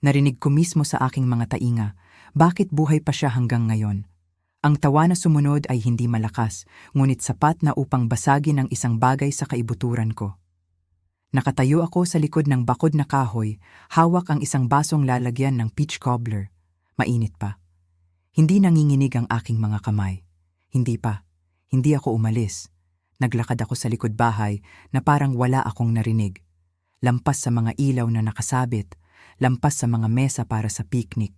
Narinig ko mismo sa aking mga tainga, bakit buhay pa siya hanggang ngayon? Ang tawa na sumunod ay hindi malakas, ngunit sapat na upang basagin ang isang bagay sa kaibuturan ko. Nakatayo ako sa likod ng bakod na kahoy, hawak ang isang basong lalagyan ng peach cobbler. Mainit pa. Hindi nanginginig ang aking mga kamay. Hindi pa. Hindi ako umalis. Naglakad ako sa likod bahay na parang wala akong narinig. Lampas sa mga ilaw na nakasabit, lampas sa mga mesa para sa picnic,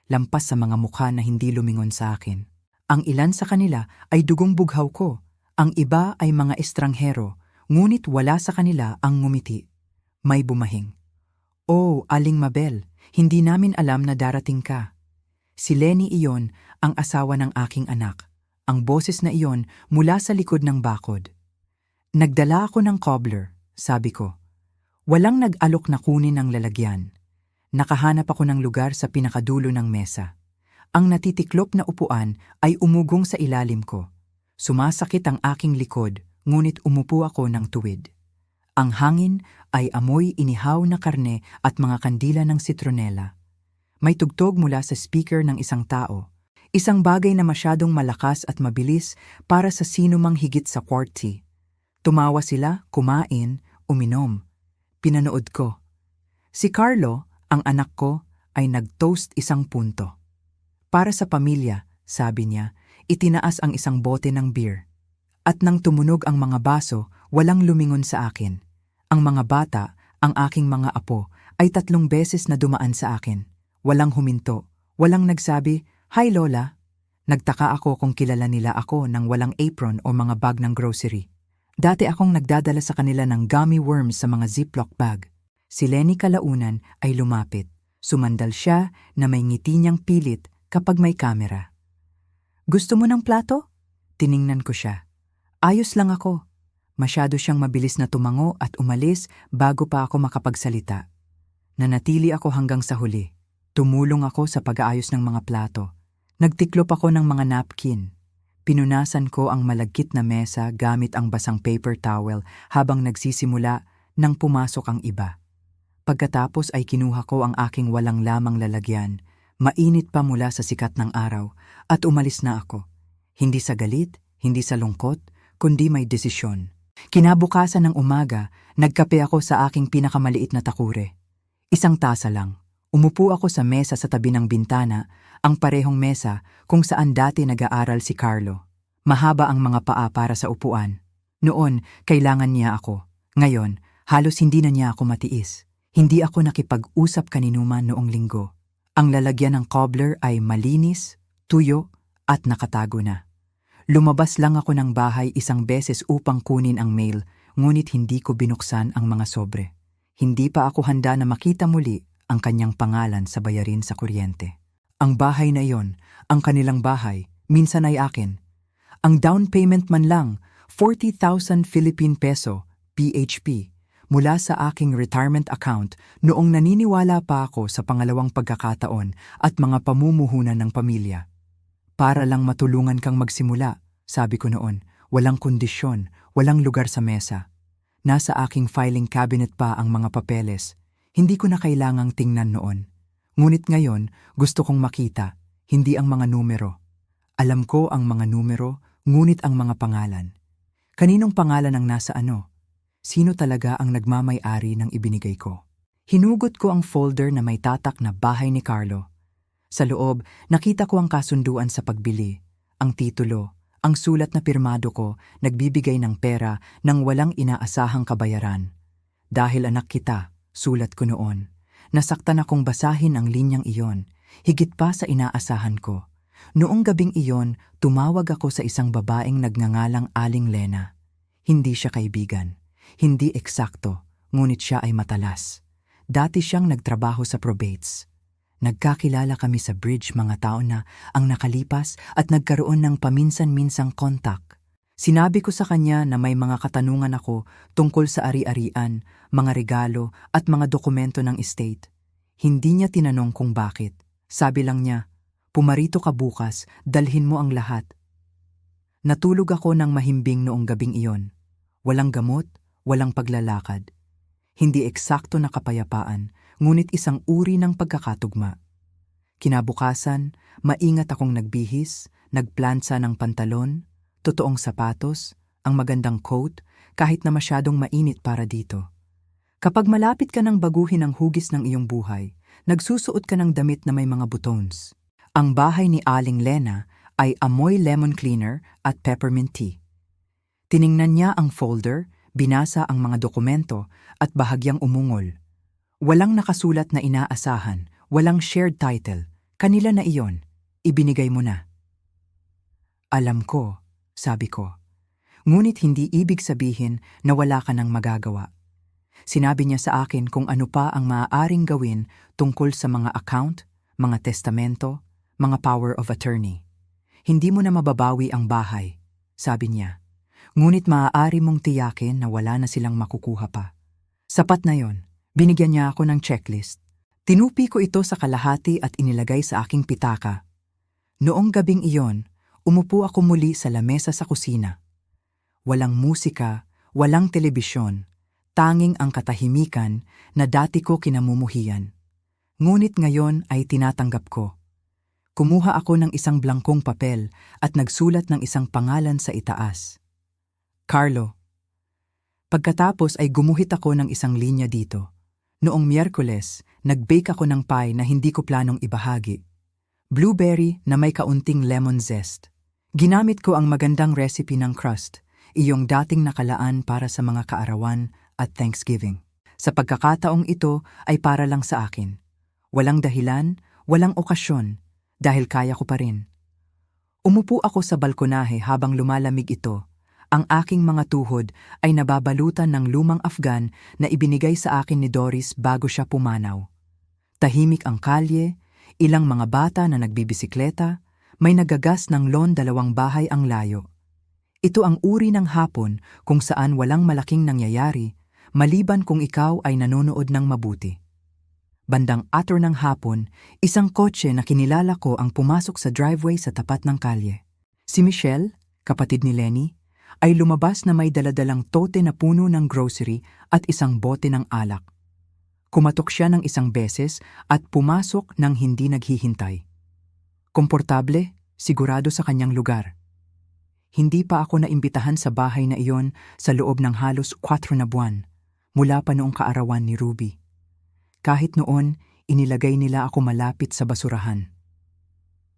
lampas sa mga mukha na hindi lumingon sa akin. Ang ilan sa kanila ay dugong bughaw ko, ang iba ay mga estranghero, ngunit wala sa kanila ang ngumiti. May bumahing. "Oh, Aling Mabel, hindi namin alam na darating ka." Si Lenny iyon, ang asawa ng aking anak. Ang boses na iyon mula sa likod ng bakod. "Nagdala ako ng cobbler," sabi ko. Walang nag-alok na kunin ang lalagyan. Nakahanap ako ng lugar sa pinakadulo ng mesa. Ang natitiklop na upuan ay umugong sa ilalim ko. Sumasakit ang aking likod, ngunit umupo ako ng tuwid. Ang hangin ay amoy inihaw na karne at mga kandila ng sitronela. May tugtog mula sa speaker ng isang tao. Isang bagay na masyadong malakas at mabilis para sa sino mang higit sa QWERTY. Tumawa sila, kumain, uminom. Pinanood ko. Si Carlo, ang anak ko, ay nag-toast isang punto. Para sa pamilya, sabi niya, itinaas ang isang bote ng beer. At nang tumunog ang mga baso, walang lumingon sa akin. Ang mga bata, ang aking mga apo, ay 3 beses na dumaan sa akin. Walang huminto, walang nagsabi, "Hi Lola." Nagtaka ako kung kilala nila ako nang walang apron o mga bag ng grocery. Dati akong nagdadala sa kanila ng gummy worms sa mga ziplock bag. Si Lenny kalaunan ay lumapit. Sumandal siya na may ngiti niyang pilit kapag may kamera. "Gusto mo ng plato?" Tiningnan ko siya. Ayos lang ako. Masyado siyang mabilis na tumango at umalis bago pa ako makapagsalita. Nanatili ako hanggang sa huli. Tumulong ako sa pag-aayos ng mga plato. Nagtiklop ako ng mga napkin. Pinunasan ko ang malagkit na mesa gamit ang basang paper towel habang nagsisimula nang pumasok ang iba. Pagkatapos ay kinuha ko ang aking walang lamang lalagyan, mainit pa mula sa sikat ng araw, at umalis na ako. Hindi sa galit, hindi sa lungkot, kundi may desisyon. Kinabukasan ng umaga, nagkape ako sa aking pinakamaliit na takure. Isang tasa lang. Umupo ako sa mesa sa tabi ng bintana, ang parehong mesa kung saan dati nag-aaral si Carlo. Mahaba ang mga paa para sa upuan. Noon, kailangan niya ako. Ngayon, halos hindi na niya ako matiis. Hindi ako nakipag-usap kaninuman noong linggo. Ang lalagyan ng cobbler ay malinis, tuyo, at nakatago na. Lumabas lang ako ng bahay isang beses upang kunin ang mail, ngunit hindi ko binuksan ang mga sobre. Hindi pa ako handa na makita muli ang kanyang pangalan sa bayarin sa kuryente. Ang bahay na iyon, ang kanilang bahay, minsan ay akin. Ang down payment man lang, 40,000 Philippine peso, PHP, mula sa aking retirement account noong naniniwala pa ako sa pangalawang pagkakataon at mga pamumuhunan ng pamilya. Para lang matulungan kang magsimula, sabi ko noon, walang kondisyon, walang lugar sa mesa. Nasa aking filing cabinet pa ang mga papeles. Hindi ko na kailangang tingnan noon. Ngunit ngayon, gusto kong makita, hindi ang mga numero. Alam ko ang mga numero, ngunit ang mga pangalan. Kaninong pangalan ang nasa ano? Sino talaga ang nagmamay-ari ng ibinigay ko? Hinugot ko ang folder na may tatak na bahay ni Carlo. Sa loob, nakita ko ang kasunduan sa pagbili, ang titulo, ang sulat na pirmado ko, nagbibigay ng pera nang walang inaasahang kabayaran. Dahil anak kita, sulat ko noon. Nasaktan akong basahin ang linyang iyon, higit pa sa inaasahan ko. Noong gabing iyon, tumawag ako sa isang babaeng nagngangalang Aling Lena. Hindi siya kaibigan. Hindi eksakto, ngunit siya ay matalas. Dati siyang nagtrabaho sa probates. Nagkakilala kami sa bridge mga taon na ang nakalipas at nagkaroon ng paminsan-minsang kontak. Sinabi ko sa kanya na may mga katanungan ako tungkol sa ari-arian, mga regalo at mga dokumento ng estate. Hindi niya tinanong kung bakit. Sabi lang niya, "Pumarito ka bukas, dalhin mo ang lahat." Natulog ako ng mahimbing noong gabing iyon. Walang gamot, walang paglalakad. Hindi eksakto na kapayapaan, ngunit isang uri ng pagkakatugma. Kinabukasan, maingat akong nagbihis, nagplansa ng pantalon, totoong sapatos, ang magandang coat, kahit na masyadong mainit para dito. Kapag malapit ka ng baguhin ang hugis ng iyong buhay, nagsusuot ka ng damit na may mga buttons. Ang bahay ni Aling Lena ay amoy lemon cleaner at peppermint tea. Tiningnan niya ang folder, binasa ang mga dokumento at bahagyang umungol. Walang nakasulat na inaasahan, walang shared title. Kanila na iyon, ibinigay mo na. Alam ko, sabi ko. Ngunit hindi ibig sabihin na wala ka nang magagawa. Sinabi niya sa akin kung ano pa ang maaaring gawin tungkol sa mga account, mga testamento, mga power of attorney. Hindi mo na mababawi ang bahay, sabi niya. Ngunit maaari mong tiyakin na wala na silang makukuha pa. Sapat na yon. Binigyan niya ako ng checklist. Tinupi ko ito sa kalahati at inilagay sa aking pitaka. Noong gabing iyon, umupo ako muli sa lamesa sa kusina. Walang musika, walang telebisyon, tanging ang katahimikan na dati ko kinamumuhian. Ngunit ngayon ay tinatanggap ko. Kumuha ako ng isang blangkong papel at nagsulat ng isang pangalan sa itaas. Carlo. Pagkatapos ay gumuhit ako ng isang linya dito. Noong Miyerkules, nag-bake ako ng pie na hindi ko planong ibahagi. Blueberry na may kaunting lemon zest. Ginamit ko ang magandang recipe ng crust, iyong dating nakalaan para sa mga kaarawan at Thanksgiving. Sa pagkakataong ito ay para lang sa akin. Walang dahilan, walang okasyon, dahil kaya ko pa rin. Umupo ako sa balkonahe habang lumalamig ito. Ang aking mga tuhod ay nababalutan ng lumang Afghan na ibinigay sa akin ni Doris bago siya pumanaw. Tahimik ang kalye, ilang mga bata na nagbibisikleta, may nagagas ng lawn 2 bahay ang layo. Ito ang uri ng hapon kung saan walang malaking nangyayari, maliban kung ikaw ay nanonood ng mabuti. Bandang 4 ng hapon, isang kotse na kinilala ko ang pumasok sa driveway sa tapat ng kalye. Si Michelle, kapatid ni Lenny, ay lumabas na may daladalang tote na puno ng grocery at isang bote ng alak. Kumatok siya ng isang beses at pumasok nang hindi naghihintay. Komportable, sigurado sa kanyang lugar. Hindi pa ako naimbitahan sa bahay na iyon sa loob ng halos 4 na buwan, mula pa noong kaarawan ni Ruby. Kahit noon, inilagay nila ako malapit sa basurahan.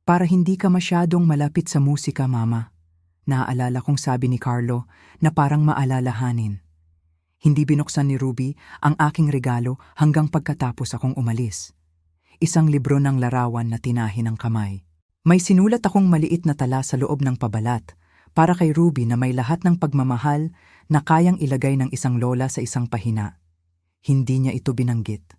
Para hindi ka masyadong malapit sa musika, Mama. Naaalala kong sabi ni Carlo na parang maalalahanin. Hindi binuksan ni Ruby ang aking regalo hanggang pagkatapos akong umalis. Isang libro ng larawan na tinahi ng kamay. May sinulat akong maliit na tala sa loob ng pabalat para kay Ruby na may lahat ng pagmamahal na kayang ilagay ng isang lola sa isang pahina. Hindi niya ito binanggit.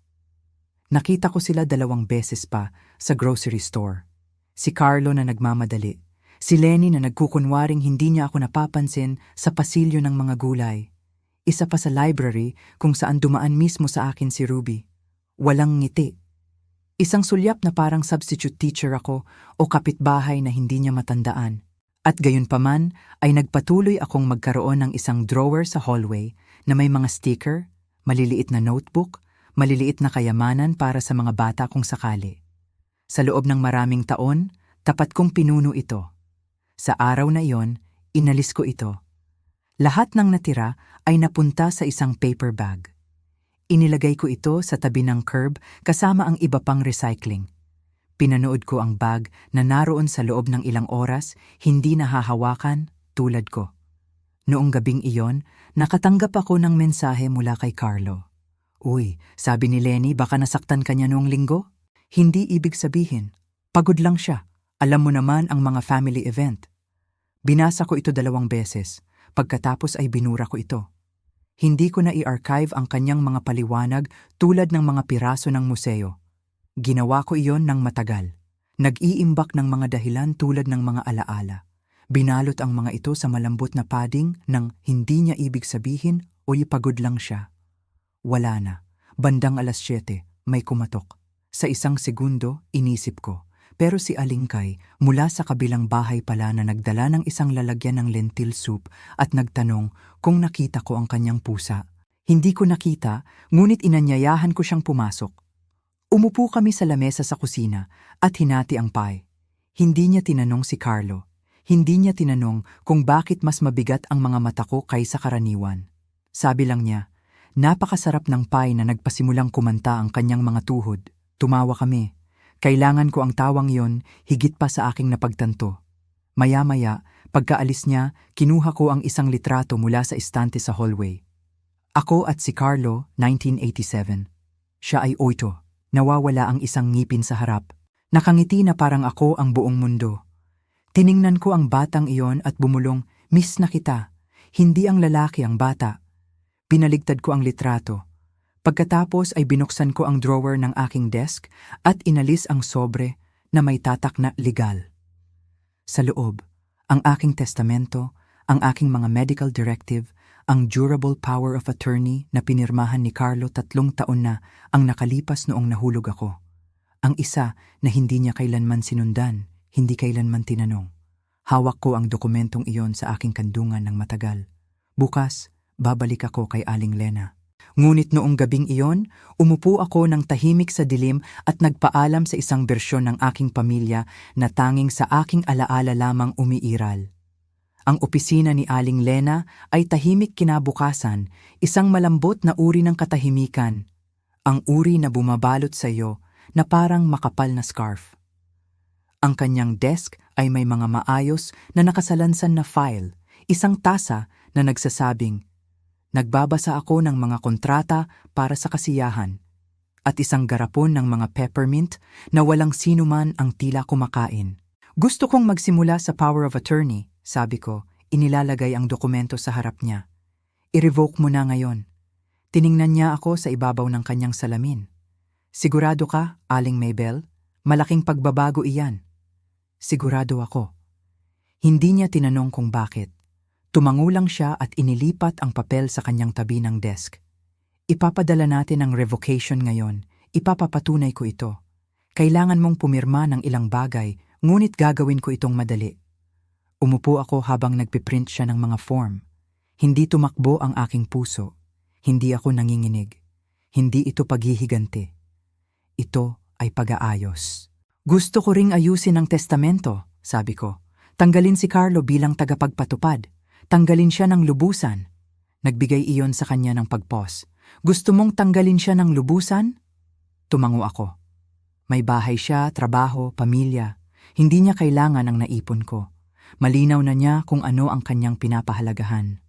Nakita ko sila 2 beses pa sa grocery store. Si Carlo na nagmamadali. Si Lenny na nagkukunwaring hindi niya ako napapansin sa pasilyo ng mga gulay. Isa pa sa library kung saan dumaan mismo sa akin si Ruby. Walang ngiti. Isang sulyap na parang substitute teacher ako o kapitbahay na hindi niya matandaan. At gayunpaman ay nagpatuloy akong magkaroon ng isang drawer sa hallway na may mga sticker, maliliit na notebook, maliliit na kayamanan para sa mga bata kung sakali. Sa loob ng maraming taon, tapat kong pinuno ito. Sa araw na iyon, inalis ko ito. Lahat ng natira ay napunta sa isang paper bag. Inilagay ko ito sa tabi ng curb kasama ang iba pang recycling. Pinanood ko ang bag na naroon sa loob ng ilang oras, hindi nahahawakan tulad ko. Noong gabing iyon, nakatanggap ako ng mensahe mula kay Carlo. Uy, sabi ni Lenny, baka nasaktan ka niya noong linggo? Hindi ibig sabihin. Pagod lang siya. Alam mo naman ang mga family event. Binasa ko ito 2 beses. Pagkatapos ay binura ko ito. Hindi ko na i-archive ang kanyang mga paliwanag tulad ng mga piraso ng museo. Ginawa ko iyon ng matagal. Nag-iimbak ng mga dahilan tulad ng mga alaala. Binalot ang mga ito sa malambot na padding nang hindi niya ibig sabihin o ipagod lang siya. Wala na. Bandang 7:00, may kumatok. Sa isang segundo, inisip ko. Pero si Alingkay, mula sa kabilang bahay pala na nagdala ng isang lalagyan ng lentil soup at nagtanong kung nakita ko ang kanyang pusa. Hindi ko nakita, ngunit inanyayahan ko siyang pumasok. Umupo kami sa lamesa sa kusina at hinati ang pie. Hindi niya tinanong si Carlo. Hindi niya tinanong kung bakit mas mabigat ang mga mata ko kaysa karaniwan. Sabi lang niya, napakasarap ng pie na nagpasimulang kumanta ang kanyang mga tuhod. Tumawa kami. Kailangan ko ang tawang yon higit pa sa aking napagtanto. Maya-maya, pagkaalis niya, kinuha ko ang isang litrato mula sa estante sa hallway. Ako at si Carlo, 1987. Siya ay 8. Nawawala ang isang ngipin sa harap. Nakangiti na parang ako ang buong mundo. Tiningnan ko ang batang iyon at bumulong, "Miss na kita." Hindi ang lalaki ang bata. Pinaligtad ko ang litrato. Pagkatapos ay binuksan ko ang drawer ng aking desk at inalis ang sobre na may tatak na legal. Sa loob, ang aking testamento, ang aking mga medical directive, ang durable power of attorney na pinirmahan ni Carlo 3 taon na ang nakalipas noong nahulog ako. Ang isa na hindi niya kailanman sinundan, hindi kailanman tinanong. Hawak ko ang dokumentong iyon sa aking kandungan ng matagal. Bukas, babalik ako kay Aling Lena. Ngunit noong gabing iyon, umupo ako ng tahimik sa dilim at nagpaalam sa isang bersyon ng aking pamilya na tanging sa aking alaala lamang umiiral. Ang opisina ni Aling Lena ay tahimik kinabukasan, isang malambot na uri ng katahimikan. Ang uri na bumabalot sa iyo na parang makapal na scarf. Ang kanyang desk ay may mga maayos na nakasalansan na file, isang tasa na nagsasabing, "Nagbabasa ako ng mga kontrata para sa kasiyahan," at isang garapon ng mga peppermint na walang sinuman ang tila kumakain. "Gusto kong magsimula sa power of attorney," sabi ko, inilalagay ang dokumento sa harap niya. "I-revoke mo na ngayon." Tiningnan niya ako sa ibabaw ng kanyang salamin. "Sigurado ka, Aling Maybelle? Malaking pagbabago iyan." Sigurado ako. Hindi niya tinanong kung bakit. Tumango lang siya at inilipat ang papel sa kanyang tabi ng desk. "Ipapadala natin ang revocation ngayon. Ipapapatunay ko ito. Kailangan mong pumirma ng ilang bagay, ngunit gagawin ko itong madali." Umupo ako habang nagpiprint siya ng mga form. Hindi tumakbo ang aking puso. Hindi ako nanginginig. Hindi ito paghihiganti. Ito ay pag-aayos. "Gusto ko ring ayusin ang testamento," sabi ko. "Tanggalin si Carlo bilang tagapagpatupad. Tanggalin siya ng lubusan." Nagbigay iyon sa kanya ng pagpos. "Gusto mong tanggalin siya ng lubusan?" Tumango ako. May bahay siya, trabaho, pamilya. Hindi niya kailangan ang naipon ko. Malinaw na niya kung ano ang kanyang pinapahalagahan.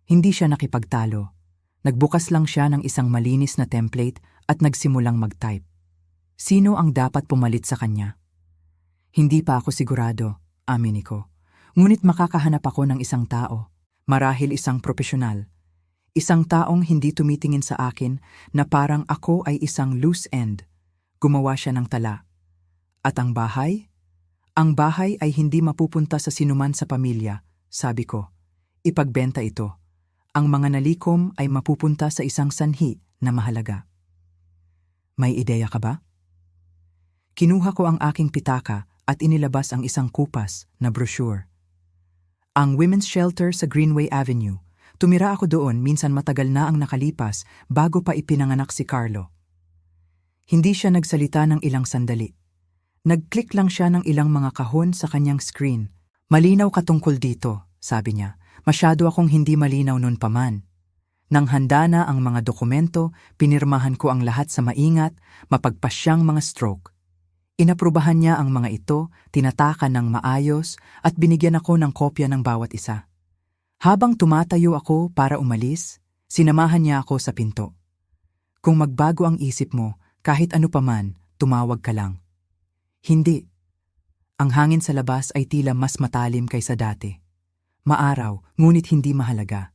Hindi siya nakipagtalo. Nagbukas lang siya ng isang malinis na template at nagsimulang mag-type. Sino ang dapat pumalit sa kanya? Hindi pa ako sigurado, amin ko. Ngunit makakahanap ako ng isang tao, marahil isang profesional. Isang taong hindi tumitingin sa akin na parang ako ay isang loose end. Gumawa siya ng tala. At ang bahay? Ang bahay ay hindi mapupunta sa sinuman sa pamilya, sabi ko. Ipagbenta ito. Ang mga nalikom ay mapupunta sa isang sanhi na mahalaga. May ideya ka ba? Kinuha ko ang aking pitaka at inilabas ang isang kupas na brochure. Ang Women's Shelter sa Greenway Avenue. Tumira ako doon, minsan matagal na ang nakalipas bago pa ipinanganak si Carlo. Hindi siya nagsalita ng ilang sandali. Nag-click lang siya ng ilang mga kahon sa kanyang screen. "Malinaw ka tungkol dito," sabi niya. "Masyado akong hindi malinaw noon pa man." Nang handa na ang mga dokumento, pinirmahan ko ang lahat sa maingat, mapagpasyang mga stroke. Inaprubahan niya ang mga ito, tinatakan ng maayos, at binigyan ako ng kopya ng bawat isa. Habang tumatayo ako para umalis, sinamahan niya ako sa pinto. "Kung magbago ang isip mo, kahit ano pa man, tumawag ka lang." Hindi. Ang hangin sa labas ay tila mas matalim kaysa dati. Maaraw, ngunit hindi mahalaga.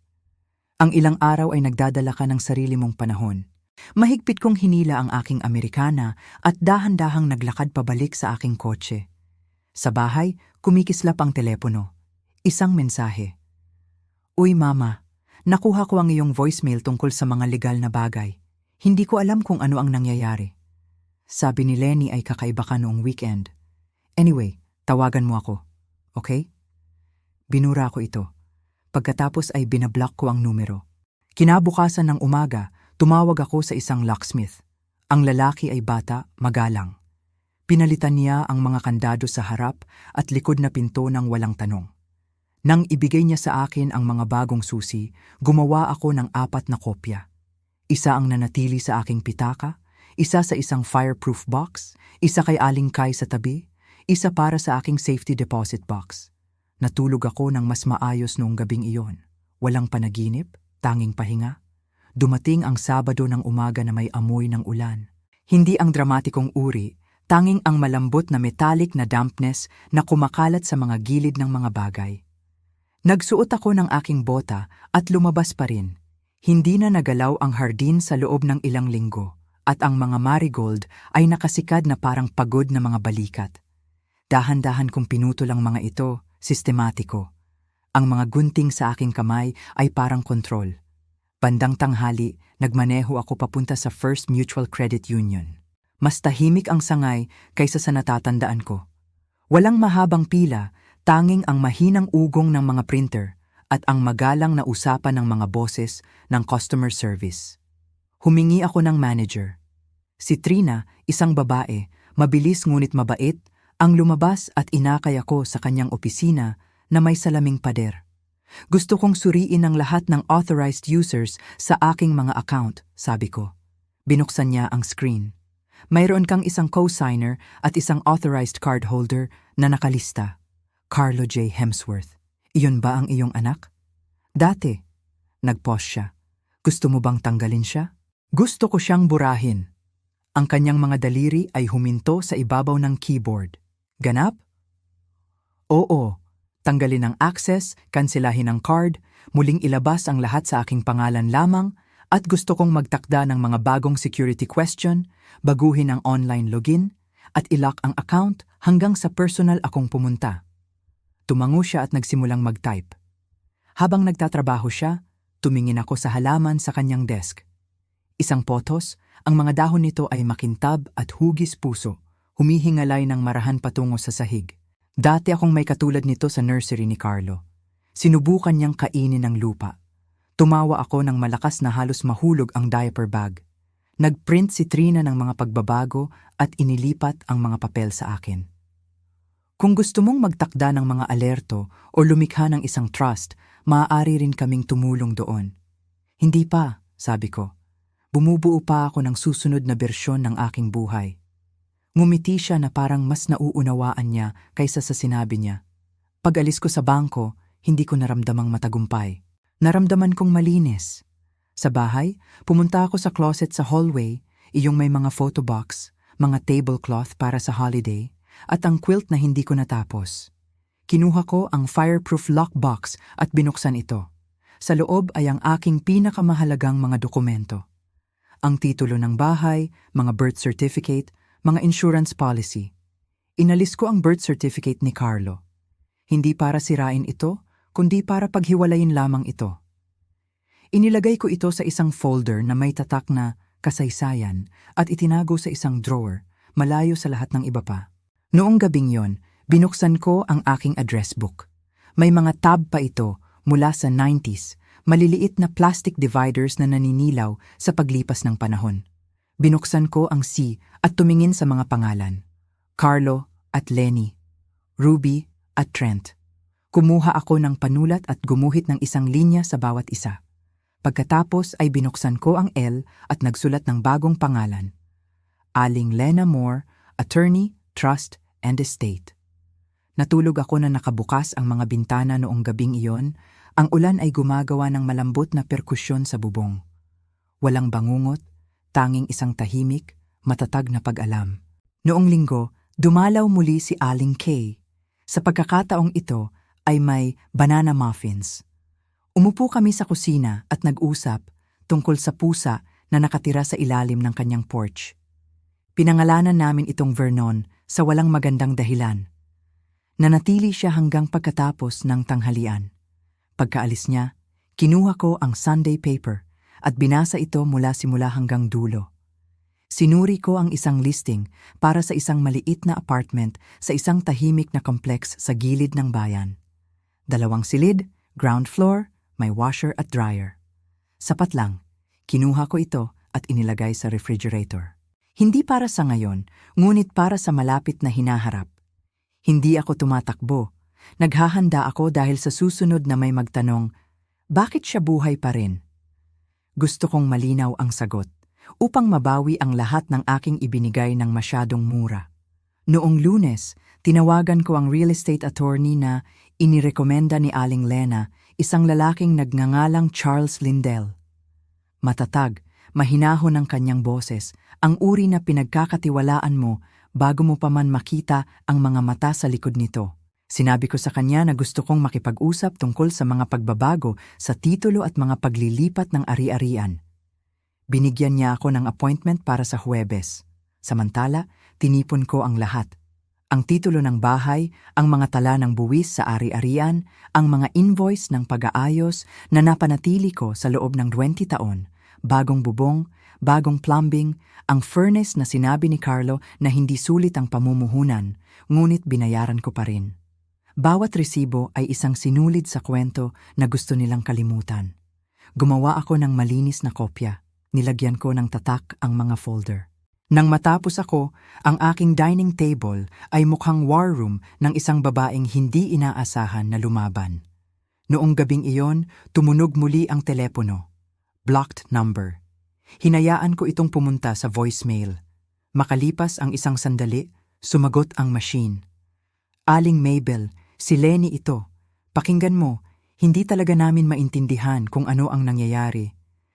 Ang ilang araw ay nagdadala ka ng sarili mong panahon. Mahigpit kong hinila ang aking Amerikana at dahan-dahang naglakad pabalik sa aking kotse. Sa bahay, kumikislap ang telepono. Isang mensahe. "Uy mama, nakuha ko ang iyong voicemail tungkol sa mga legal na bagay. Hindi ko alam kung ano ang nangyayari. Sabi ni Lenny ay kakaiba ka noong weekend. Anyway, tawagan mo ako. Okay?" Binura ko ito. Pagkatapos ay binablock ko ang numero. Kinabukasan ng umaga, tumawag ako sa isang locksmith. Ang lalaki ay bata, magalang. Pinalitan niya ang mga kandado sa harap at likod na pinto ng walang tanong. Nang ibigay niya sa akin ang mga bagong susi, gumawa ako ng 4 na kopya. Isa ang nanatili sa aking pitaka, isa sa isang fireproof box, isa kay Aling Kai sa tabi, isa para sa aking safety deposit box. Natulog ako ng mas maayos noong gabing iyon. Walang panaginip, tanging pahinga. Dumating ang Sabado ng umaga na may amoy ng ulan. Hindi ang dramatikong uri, tanging ang malambot na metallic na dampness na kumakalat sa mga gilid ng mga bagay. Nagsuot ako ng aking bota at lumabas pa rin. Hindi na nagalaw ang hardin sa loob ng ilang linggo at ang mga marigold ay nakasikad na parang pagod na mga balikat. Dahan-dahan kong pinutol ang mga ito, sistematiko. Ang mga gunting sa aking kamay ay parang kontrol. Bandang tanghali, nagmaneho ako papunta sa First Mutual Credit Union. Mas tahimik ang sangay kaysa sa natatandaan ko. Walang mahabang pila, tanging ang mahinang ugong ng mga printer at ang magalang na usapan ng mga boses ng customer service. Humingi ako ng manager. Si Trina, isang babae, mabilis ngunit mabait, ang lumabas at inakay ako sa kanyang opisina na may salaming pader. Gusto kong suriin ang lahat ng authorized users sa aking mga account, sabi ko. Binuksan niya ang screen. Mayroon kang isang co-signer at isang authorized cardholder na nakalista. Carlo J. Hemsworth. Iyon ba ang iyong anak? Dati. Nag-pause siya. Gusto mo bang tanggalin siya? Gusto ko siyang burahin. Ang kanyang mga daliri ay huminto sa ibabaw ng keyboard. Ganap? Oo. Tanggalin ang access, kansilahin ang card, muling ilabas ang lahat sa aking pangalan lamang, at gusto kong magtakda ng mga bagong security question, baguhin ang online login, at ilock ang account hanggang sa personal akong pumunta. Tumango siya at nagsimulang mag-type. Habang nagtatrabaho siya, tumingin ako sa halaman sa kanyang desk. Isang potos, ang mga dahon nito ay makintab at hugis puso, humihingalay ng marahan patungo sa sahig. Dati akong may katulad nito sa nursery ni Carlo. Sinubukan niyang kainin ng lupa. Tumawa ako ng malakas na halos mahulog ang diaper bag. Nagprint si Trina ng mga pagbabago at inilipat ang mga papel sa akin. Kung gusto mong magtakda ng mga alerto o lumikha ng isang trust, maaari rin kaming tumulong doon. Hindi pa, sabi ko. Bumubuo pa ako ng susunod na bersyon ng aking buhay. Ngumiti siya na parang mas nauunawaan niya kaysa sa sinabi niya. Pag-alis ko sa bangko, hindi ko naramdamang matagumpay. Naramdaman kong malinis. Sa bahay, pumunta ako sa closet sa hallway, iyong may mga photo box, mga tablecloth para sa holiday, at ang quilt na hindi ko natapos. Kinuha ko ang fireproof lockbox at binuksan ito. Sa loob ay ang aking pinakamahalagang mga dokumento. Ang titulo ng bahay, mga birth certificate, mga insurance policy. Inalis ko ang birth certificate ni Carlo. Hindi para sirain ito, kundi para paghiwalayin lamang ito. Inilagay ko ito sa isang folder na may tatak na kasaysayan at itinago sa isang drawer, malayo sa lahat ng iba pa. Noong gabing yon, binuksan ko ang aking address book. May mga tab pa ito mula sa 90s, maliliit na plastic dividers na naninilaw sa paglipas ng panahon. Binuksan ko ang C at tumingin sa mga pangalan. Carlo at Lenny, Ruby at Trent. Kumuha ako ng panulat at gumuhit ng isang linya sa bawat isa. Pagkatapos ay binuksan ko ang L at nagsulat ng bagong pangalan. Aling Lena Moore, Attorney, Trust, and Estate. Natulog ako na nakabukas ang mga bintana noong gabing iyon, ang ulan ay gumagawa ng malambot na perkusyon sa bubong. Walang bangungot, tanging isang tahimik, matatag na pag-alam. Noong linggo, dumalaw muli si Aling Kay. Sa pagkakataong ito ay may banana muffins. Umupo kami sa kusina at nag-usap tungkol sa pusa na nakatira sa ilalim ng kanyang porch. Pinangalanan namin itong Vernon sa walang magandang dahilan. Nanatili siya hanggang pagkatapos ng tanghalian. Pagkaalis niya, kinuha ko ang Sunday paper at binasa ito mula simula hanggang dulo. Sinuri ko ang isang listing para sa isang maliit na apartment sa isang tahimik na complex sa gilid ng bayan. 2 silid, ground floor, may washer at dryer. Sapat lang, kinuha ko ito at inilagay sa refrigerator. Hindi para sa ngayon, ngunit para sa malapit na hinaharap. Hindi ako tumatakbo. Naghahanda ako dahil sa susunod na may magtanong, bakit siya buhay pa rin? Gusto kong malinaw ang sagot, upang mabawi ang lahat ng aking ibinigay ng masyadong mura. Noong Lunes, tinawagan ko ang real estate attorney na inirekomenda ni Aling Lena, isang lalaking nagngangalang Charles Lindell. Matatag, mahinahon ang kanyang boses, ang uri na pinagkakatiwalaan mo bago mo pa man makita ang mga mata sa likod nito. Sinabi ko sa kanya na gusto kong makipag-usap tungkol sa mga pagbabago sa titulo at mga paglilipat ng ari-arian. Binigyan niya ako ng appointment para sa Huwebes. Samantala, tinipon ko ang lahat. Ang titulo ng bahay, ang mga tala ng buwis sa ari-arian, ang mga invoice ng pag-aayos na napanatili ko sa loob ng 20 taon, bagong bubong, bagong plumbing, ang furnace na sinabi ni Carlo na hindi sulit ang pamumuhunan, ngunit binayaran ko pa rin. Bawat resibo ay isang sinulid sa kwento na gusto nilang kalimutan. Gumawa ako ng malinis na kopya. Nilagyan ko ng tatak ang mga folder. Nang matapos ako, ang aking dining table ay mukhang war room ng isang babaeng hindi inaasahan na lumaban. Noong gabing iyon, tumunog muli ang telepono. Blocked number. Hinayaan ko itong pumunta sa voicemail. Makalipas ang isang sandali, sumagot ang machine. Aling Mabel, si Lenny ito. Pakinggan mo, hindi talaga namin maintindihan kung ano ang nangyayari.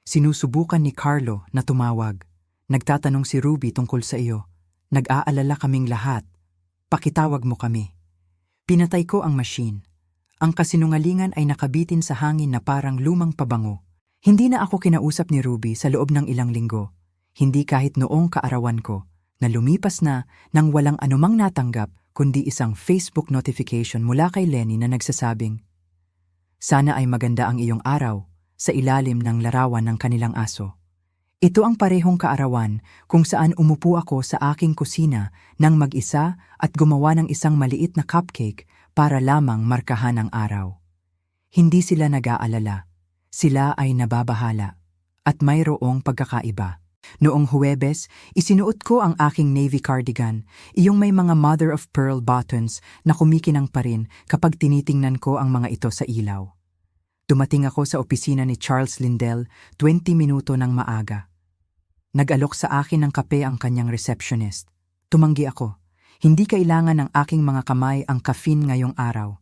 Sinusubukan ni Carlo na tumawag. Nagtatanong si Ruby tungkol sa iyo. Nag-aalala kaming lahat. Pakitawag mo kami. Pinatay ko ang machine. Ang kasinungalingan ay nakabitin sa hangin na parang lumang pabango. Hindi na ako kinausap ni Ruby sa loob ng ilang linggo. Hindi kahit noong kaarawan ko, na lumipas na nang walang anumang natanggap kundi isang Facebook notification mula kay Lenny na nagsasabing, sana ay maganda ang iyong araw sa ilalim ng larawan ng kanilang aso. Ito ang parehong kaarawan kung saan umupo ako sa aking kusina nang mag-isa at gumawa ng isang maliit na cupcake para lamang markahan ang araw. Hindi sila nag-aalala. Sila ay nababahala. At mayroong pagkakaiba. Noong Huwebes, isinuot ko ang aking navy cardigan, iyong may mga mother-of-pearl buttons na kumikinang pa rin kapag tinitingnan ko ang mga ito sa ilaw. Dumating ako sa opisina ni Charles Lindell 20 minuto ng maaga. Nag-alok sa akin ng kape ang kanyang receptionist. Tumanggi ako. Hindi kailangan ng aking mga kamay ang caffeine ngayong araw.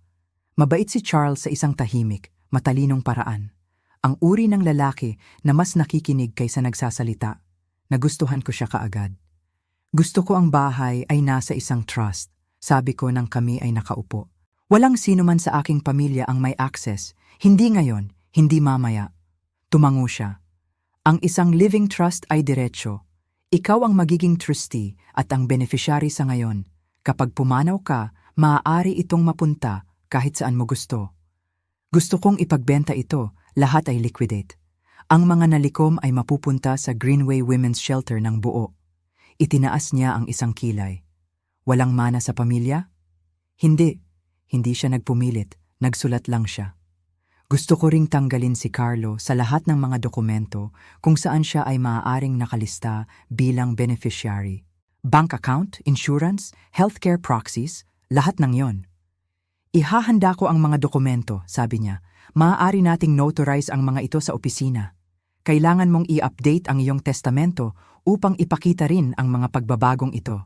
Mabait si Charles sa isang tahimik, matalinong paraan. Ang uri ng lalaki na mas nakikinig kaysa nagsasalita. Nagustuhan ko siya kaagad. Gusto ko ang bahay ay nasa isang trust. Sabi ko nang kami ay nakaupo. Walang sino man sa aking pamilya ang may access. Hindi ngayon, hindi mamaya. Tumango siya. Ang isang living trust ay diretsyo. Ikaw ang magiging trustee at ang beneficiary sa ngayon. Kapag pumanaw ka, maaari itong mapunta kahit saan mo gusto. Gusto kong ipagbenta ito, lahat ay liquidate. Ang mga nalikom ay mapupunta sa Greenway Women's Shelter ng buo. Itinaas niya ang isang kilay. Walang mana sa pamilya? Hindi. Hindi siya nagpumilit, nagsulat lang siya. Gusto ko ring tanggalin si Carlo sa lahat ng mga dokumento kung saan siya ay maaaring nakalista bilang beneficiary. Bank account, insurance, healthcare proxies, lahat ng yon. Ihahanda ko ang mga dokumento, sabi niya. Maaari nating notarize ang mga ito sa opisina. Kailangan mong i-update ang iyong testamento upang ipakita rin ang mga pagbabagong ito.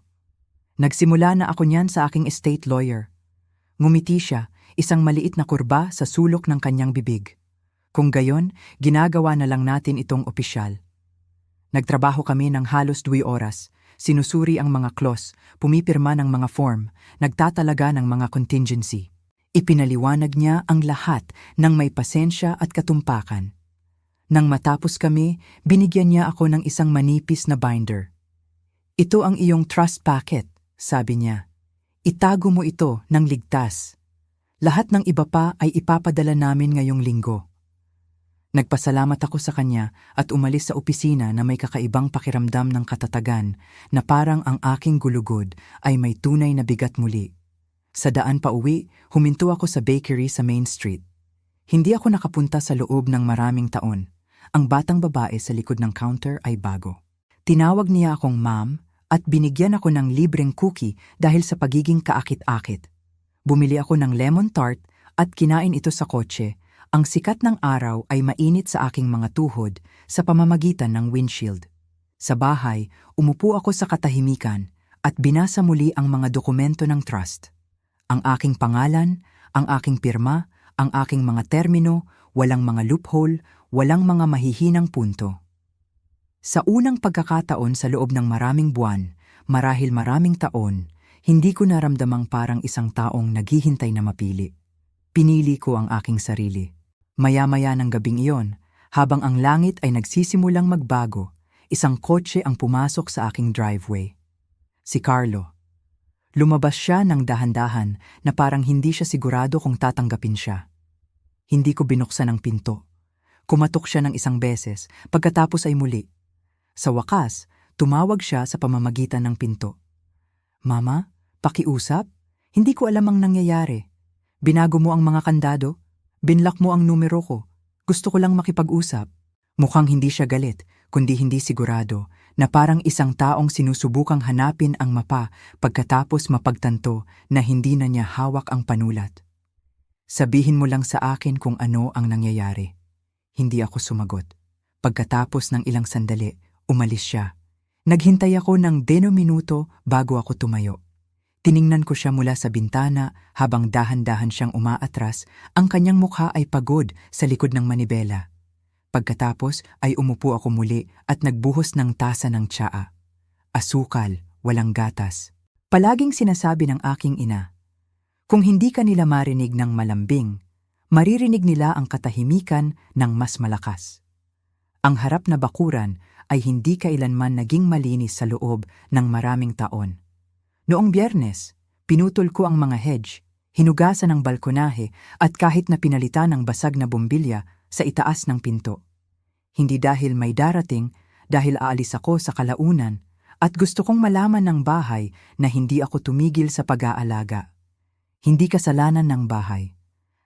Nagsimula na ako niyan sa aking estate lawyer. Ngumiti siya, isang maliit na kurba sa sulok ng kanyang bibig. Kung gayon, ginagawa na lang natin itong opisyal. Nagtrabaho kami ng halos 2 oras, sinusuri ang mga clause, pumipirma ng mga form, nagtatalaga ng mga contingency. Ipinaliwanag niya ang lahat ng may pasensya at katumpakan. Nang matapos kami, binigyan niya ako ng isang manipis na binder. Ito ang iyong trust packet, sabi niya. Itago mo ito ng ligtas. Lahat ng iba pa ay ipapadala namin ngayong linggo. Nagpasalamat ako sa kanya at umalis sa opisina na may kakaibang pakiramdam ng katatagan na parang ang aking gulugod ay may tunay na bigat muli. Sa daan pa uwi, huminto ako sa bakery sa Main Street. Hindi ako nakapunta sa loob ng maraming taon. Ang batang babae sa likod ng counter ay bago. Tinawag niya akong ma'am at binigyan ako ng libreng cookie dahil sa pagiging kaakit-akit. Bumili ako ng lemon tart at kinain ito sa kotse. Ang sikat ng araw ay mainit sa aking mga tuhod sa pamamagitan ng windshield. Sa bahay, umupo ako sa katahimikan at binasa muli ang mga dokumento ng trust. Ang aking pangalan, ang aking pirma, ang aking mga termino, walang mga loophole, walang mga mahihinang punto. Sa unang pagkakataon sa loob ng maraming buwan, marahil maraming taon, hindi ko naramdamang parang isang taong naghihintay na mapili. Pinili ko ang aking sarili. Maya-maya ng gabing iyon, habang ang langit ay nagsisimulang magbago, isang kotse ang pumasok sa aking driveway. Si Carlo. Lumabas siya ng dahan-dahan na parang hindi siya sigurado kung tatanggapin siya. Hindi ko binuksan ang pinto. Kumatok siya ng isang beses, pagkatapos ay muli. Sa wakas, tumawag siya sa pamamagitan ng pinto. Mama, pakiusap? Hindi ko alam ang nangyayari. Binago mo ang mga kandado? Binlock mo ang numero ko? Gusto ko lang makipag-usap. Mukhang hindi siya galit, kundi hindi sigurado, na parang isang taong sinusubukang hanapin ang mapa pagkatapos mapagtanto na hindi na niya hawak ang panulat. Sabihin mo lang sa akin kung ano ang nangyayari. Hindi ako sumagot. Pagkatapos ng ilang sandali, umalis siya. Naghintay ako ng 10 minuto bago ako tumayo. Tiningnan ko siya mula sa bintana habang dahan-dahan siyang umaatras, ang kanyang mukha ay pagod sa likod ng manibela. Pagkatapos ay umupo ako muli at nagbuhos ng tasa ng tsaa. Asukal, walang gatas. Palaging sinasabi ng aking ina, kung hindi ka nila marinig ng malambing, maririnig nila ang katahimikan ng mas malakas. Ang harap na bakuran ay hindi kailanman naging malinis sa loob ng maraming taon. Noong Biyernes, pinutol ko ang mga hedge, hinugasan ang balkonahe at kahit na pinalitan ng basag na bumbilya sa itaas ng pinto. Hindi dahil may darating, dahil aalis ako sa kalaunan at gusto kong malaman ng bahay na hindi ako tumigil sa pag-aalaga. Hindi kasalanan ng bahay.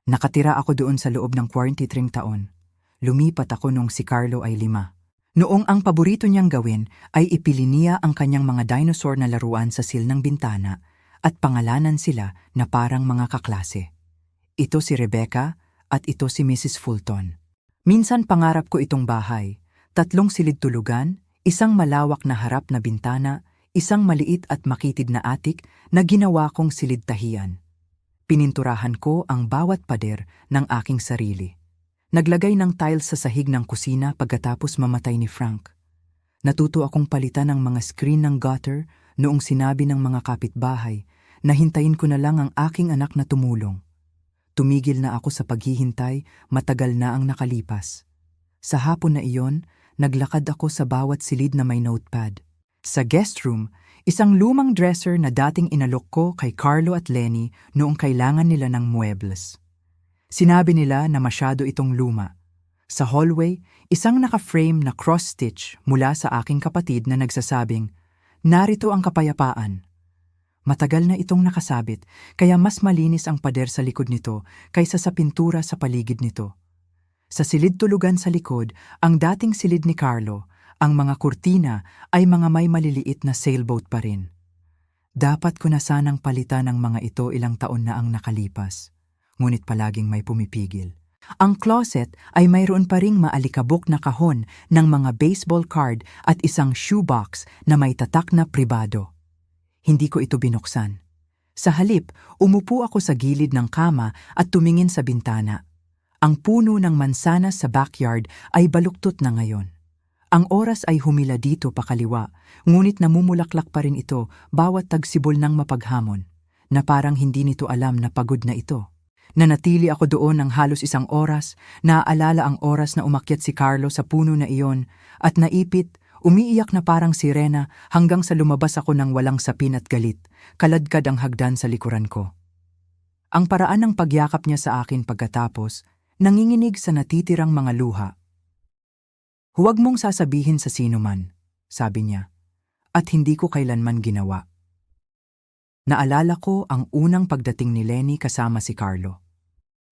Nakatira ako doon sa loob ng 43 taon. Lumipat ako nung si Carlo ay 5. Noong ang paborito niyang gawin ay ipili niya ang kanyang mga dinosaur na laruan sa sil ng bintana at pangalanan sila na parang mga kaklase. Ito si Rebecca at ito si Mrs. Fulton. Minsan pangarap ko itong bahay, 3 silid tulugan, isang malawak na harap na bintana, isang maliit at makitid na atik na ginawa kong silid tahian. Pininturahan ko ang bawat pader ng aking sarili. Naglagay ng tiles sa sahig ng kusina pagkatapos mamatay ni Frank. Natuto akong palitan ang mga screen ng gutter noong sinabi ng mga kapitbahay na hintayin ko na lang ang aking anak na tumulong. Tumigil na ako sa paghihintay, matagal na ang nakalipas. Sa hapon na iyon, naglakad ako sa bawat silid na may notepad. Sa guest room, isang lumang dresser na dating inalok ko kay Carlo at Lenny noong kailangan nila ng muebles. Sinabi nila na masyado itong luma. Sa hallway, isang naka-frame na cross-stitch mula sa aking kapatid na nagsasabing, "Narito ang kapayapaan." Matagal na itong nakasabit, kaya mas malinis ang pader sa likod nito kaysa sa pintura sa paligid nito. Sa silid tulugan sa likod, ang dating silid ni Carlo, ang mga kurtina ay mga may maliliit na sailboat pa rin. Dapat ko na sanang palitan ang mga ito ilang taon na ang nakalipas. Ngunit palaging may pumipigil. Ang closet ay mayroon pa ring maalikabok na kahon ng mga baseball card at isang shoebox na may tatak na pribado. Hindi ko ito binuksan. Sa halip, umupo ako sa gilid ng kama at tumingin sa bintana. Ang puno ng mansanas sa backyard ay baluktot na ngayon. Ang oras ay humila dito pakaliwa, ngunit namumulaklak pa rin ito bawat tagsibol ng mapaghamon, na parang hindi nito alam na pagod na ito. Nanatili ako doon ng halos 1 oras, naaalala ang oras na umakyat si Carlo sa puno na iyon at naipit, umiiyak na parang sirena hanggang sa lumabas ako ng walang sapin at galit, kaladkad ang hagdan sa likuran ko. Ang paraan ng pagyakap niya sa akin pagkatapos, nanginginig sa natitirang mga luha. "Huwag mong sasabihin sa sino man," sabi niya, at hindi ko kailanman ginawa. Naalala ko ang unang pagdating ni Lenny kasama si Carlo.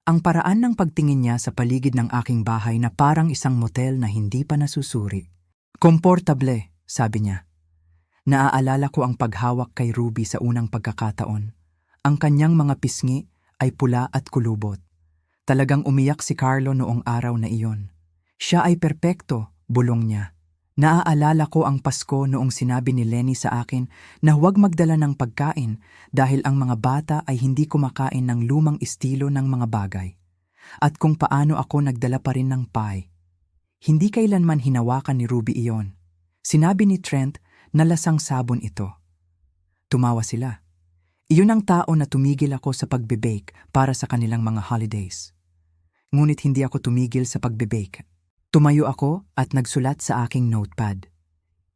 Ang paraan ng pagtingin niya sa paligid ng aking bahay na parang isang motel na hindi pa nasusuri. "Komportable," sabi niya. Naaalala ko ang paghawak kay Ruby sa unang pagkakataon. Ang kanyang mga pisngi ay pula at kulubot. Talagang umiyak si Carlo noong araw na iyon. Siya ay perpekto, bulong niya. Naaalala ko ang Pasko noong sinabi ni Lenny sa akin na huwag magdala ng pagkain dahil ang mga bata ay hindi kumakain ng lumang estilo ng mga bagay. At kung paano ako nagdala pa rin ng pie. Hindi kailanman hinawakan ni Ruby iyon. Sinabi ni Trent na lasang sabon ito. Tumawa sila. Iyon ang tao na tumigil ako sa pagbe-bake para sa kanilang mga holidays. Ngunit hindi ako tumigil sa pagbe-bake. Tumayo ako at nagsulat sa aking notepad.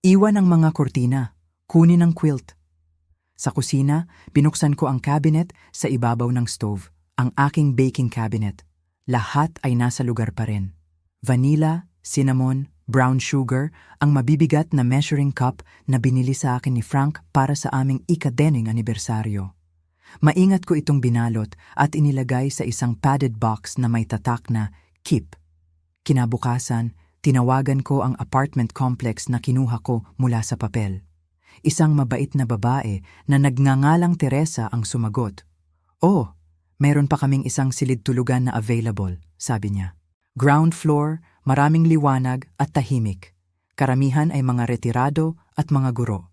Iwan ang mga kortina, kunin ang quilt. Sa kusina, binuksan ko ang cabinet sa ibabaw ng stove, ang aking baking cabinet. Lahat ay nasa lugar pa rin. Vanilla, cinnamon, brown sugar, ang mabibigat na measuring cup na binili sa akin ni Frank para sa aming ika-10 anibersaryo. Maingat ko itong binalot at inilagay sa isang padded box na may tatak na keep. Kinabukasan, tinawagan ko ang apartment complex na kinuha ko mula sa papel. Isang mabait na babae na nagngangalang Teresa ang sumagot. Oh, meron pa kaming isang silid tulugan na available, sabi niya. Ground floor, maraming liwanag at tahimik. Karamihan ay mga retirado at mga guro.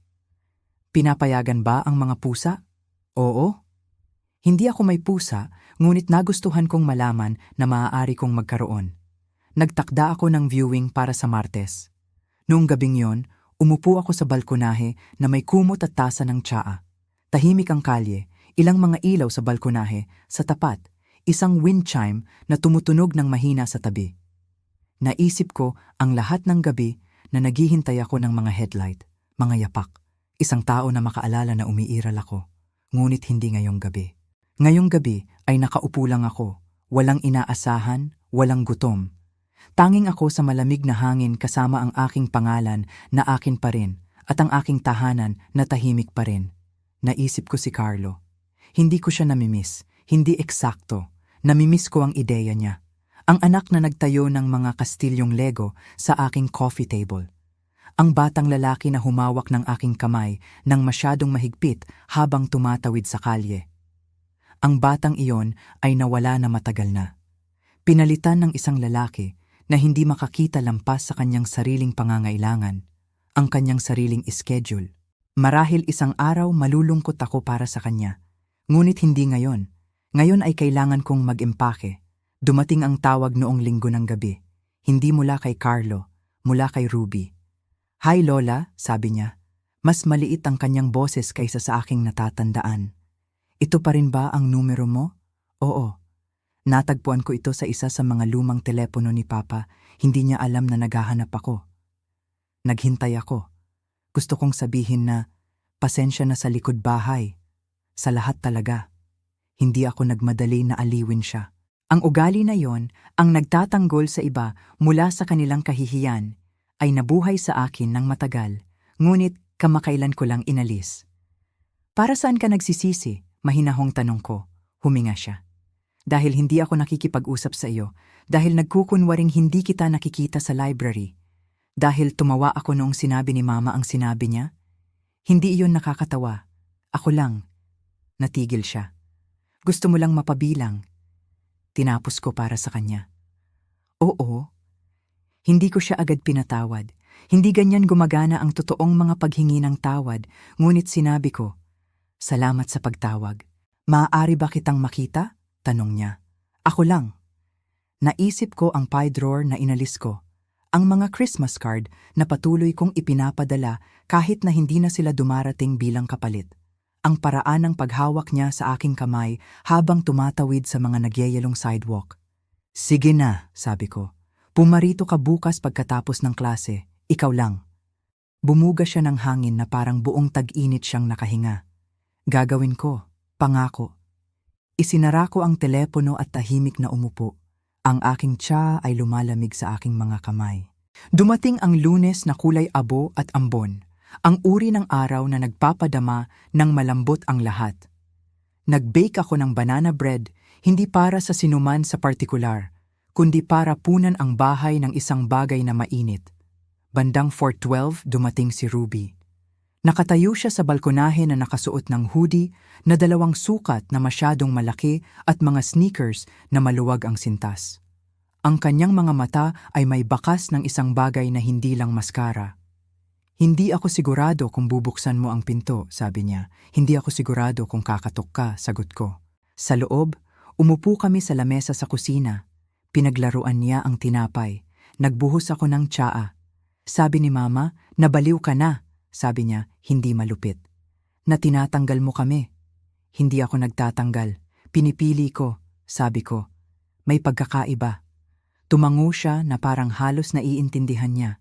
Pinapayagan ba ang mga pusa? Oo. Hindi ako may pusa, ngunit nagustuhan kong malaman na maaari kong magkaroon. Nagtakda ako ng viewing para sa Martes. Noong gabing yon, umupo ako sa balkonahe na may kumot at tasa ng tsaa. Tahimik ang kalye, ilang mga ilaw sa balkonahe, sa tapat, isang wind chime na tumutunog ng mahina sa tabi. Naisip ko ang lahat ng gabi na naghihintay ako ng mga headlight, mga yapak, isang tao na makaalala na umiiral ako, ngunit hindi ngayong gabi. Ngayong gabi ay nakaupo lang ako, walang inaasahan, walang gutom. Tanging ako sa malamig na hangin kasama ang aking pangalan na akin pa rin at ang aking tahanan na tahimik pa rin. Naisip ko si Carlo. Hindi ko siya namimiss, hindi eksakto. Namimiss ko ang ideya niya. Ang anak na nagtayo ng mga kastilyong Lego sa aking coffee table. Ang batang lalaki na humawak ng aking kamay nang masyadong mahigpit habang tumatawid sa kalye. Ang batang iyon ay nawala na matagal na. Pinalitan ng isang lalaki na hindi makakita lampas sa kanyang sariling pangangailangan, ang kanyang sariling schedule. Marahil isang araw malulungkot ako para sa kanya. Ngunit hindi ngayon. Ngayon ay kailangan kong mag-empake. Dumating ang tawag noong Linggo ng gabi. Hindi mula kay Carlo, mula kay Ruby. Hi Lola, sabi niya. Mas maliit ang kanyang boses kaysa sa aking natatandaan. Ito pa rin ba ang numero mo? Oo. Natagpuan ko ito sa isa sa mga lumang telepono ni Papa. Hindi niya alam na naghahanap ako. Naghintay ako. Gusto kong sabihin na pasensya na sa likod bahay. Sa lahat talaga. Hindi ako nagmadali na aliwin siya. Ang ugali na yon, ang nagtatanggol sa iba mula sa kanilang kahihiyan, ay nabuhay sa akin ng matagal, ngunit kamakailan ko lang inalis. Para saan ka nagsisisi? Mahinahong tanong ko. Huminga siya. Dahil hindi ako nakikipag-usap sa iyo, dahil nagkukunwaring hindi kita nakikita sa library, dahil tumawa ako noong sinabi ni Mama ang sinabi niya. Hindi iyon nakakatawa. Ako lang. Natigil siya. Gusto mo lang mapabilang. Tinapos ko para sa kanya. Oo. Hindi ko siya agad pinatawad. Hindi ganyan gumagana ang totoong mga paghingi ng tawad, ngunit sinabi ko, salamat sa pagtawag. Maaari ba kitang makita? Tanong niya. Ako lang. Naisip ko ang pie drawer na inalis ko. Ang mga Christmas card na patuloy kong ipinapadala kahit na hindi na sila dumarating bilang kapalit. Ang paraan ng paghawak niya sa aking kamay habang tumatawid sa mga nagyayalong sidewalk. Sige na, sabi ko. Pumarito ka bukas pagkatapos ng klase. Ikaw lang. Bumuga siya ng hangin na parang buong tag-init siyang nakahinga. Gagawin ko, pangako. Isinara ko ang telepono at tahimik na umupo. Ang aking tsa ay lumalamig sa aking mga kamay. Dumating ang Lunes na kulay abo at ambon. Ang uri ng araw na nagpapadama ng malambot ang lahat. Nag-bake ako ng banana bread, hindi para sa sinuman sa partikular, kundi para punan ang bahay ng isang bagay na mainit. Bandang 4:12 dumating si Ruby. Nakatayo siya sa balkonahe na nakasuot ng hoodie na 2 sukat na masyadong malaki at mga sneakers na maluwag ang sintas. Ang kanyang mga mata ay may bakas ng isang bagay na hindi lang maskara. "Hindi ako sigurado kung bubuksan mo ang pinto," sabi niya. "Hindi ako sigurado kung kakatok ka," sagot ko. Sa loob, umupo kami sa lamesa sa kusina. Pinaglaruan niya ang tinapay. Nagbuhos ako ng tsaa. Sabi ni Mama, "Nabaliw ka na." Sabi niya, hindi malupit. "Na tinatanggal mo kami." "Hindi ako nagtatanggal. Pinipili ko," sabi ko. "May pagkakaiba." Tumango siya na parang halos naiintindihan niya.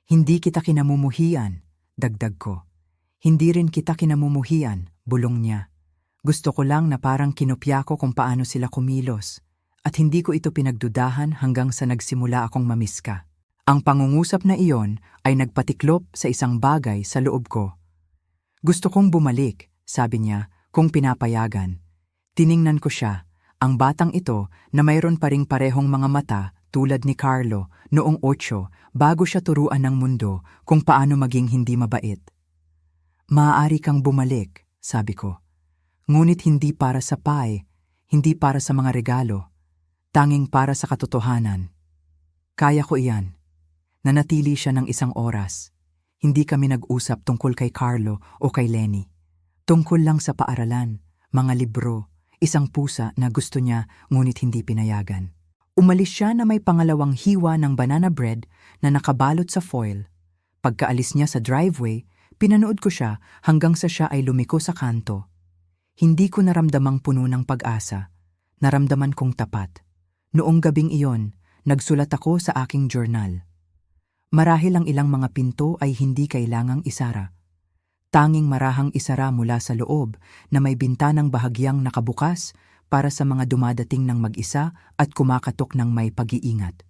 "Hindi kita kinamumuhian," dagdag ko. "Hindi rin kita kinamumuhian," bulong niya. Gusto ko lang na parang kinopya ko kung paano sila kumilos. At hindi ko ito pinagdudahan hanggang sa nagsimula akong mamiska. Ang pangungusap na iyon ay nagpatiklop sa isang bagay sa loob ko. "Gusto kong bumalik," sabi niya, kung pinapayagan. Tiningnan ko siya, ang batang ito na mayroon pa ring parehong mga mata tulad ni Carlo noong 8 bago siya turuan ng mundo kung paano maging hindi mabait. "Maaari kang bumalik," sabi ko. "Ngunit hindi para sa pie, hindi para sa mga regalo, tanging para sa katotohanan." "Kaya ko iyan." Nanatili siya ng 1 oras. Hindi kami nag-usap tungkol kay Carlo o kay Lenny. Tungkol lang sa paaralan, mga libro, isang pusa na gusto niya ngunit hindi pinayagan. Umalis siya na may pangalawang hiwa ng banana bread na nakabalot sa foil. Pagkaalis niya sa driveway, pinanood ko siya hanggang sa siya ay lumiko sa kanto. Hindi ko naramdamang puno ng pag-asa. Naramdaman kong tapat. Noong gabing iyon, nagsulat ako sa aking journal. Marahil ang ilang mga pinto ay hindi kailangang isara. Tanging marahang isara mula sa loob na may bintanang bahagyang nakabukas para sa mga dumadating ng mag-isa at kumakatok ng may pag-iingat.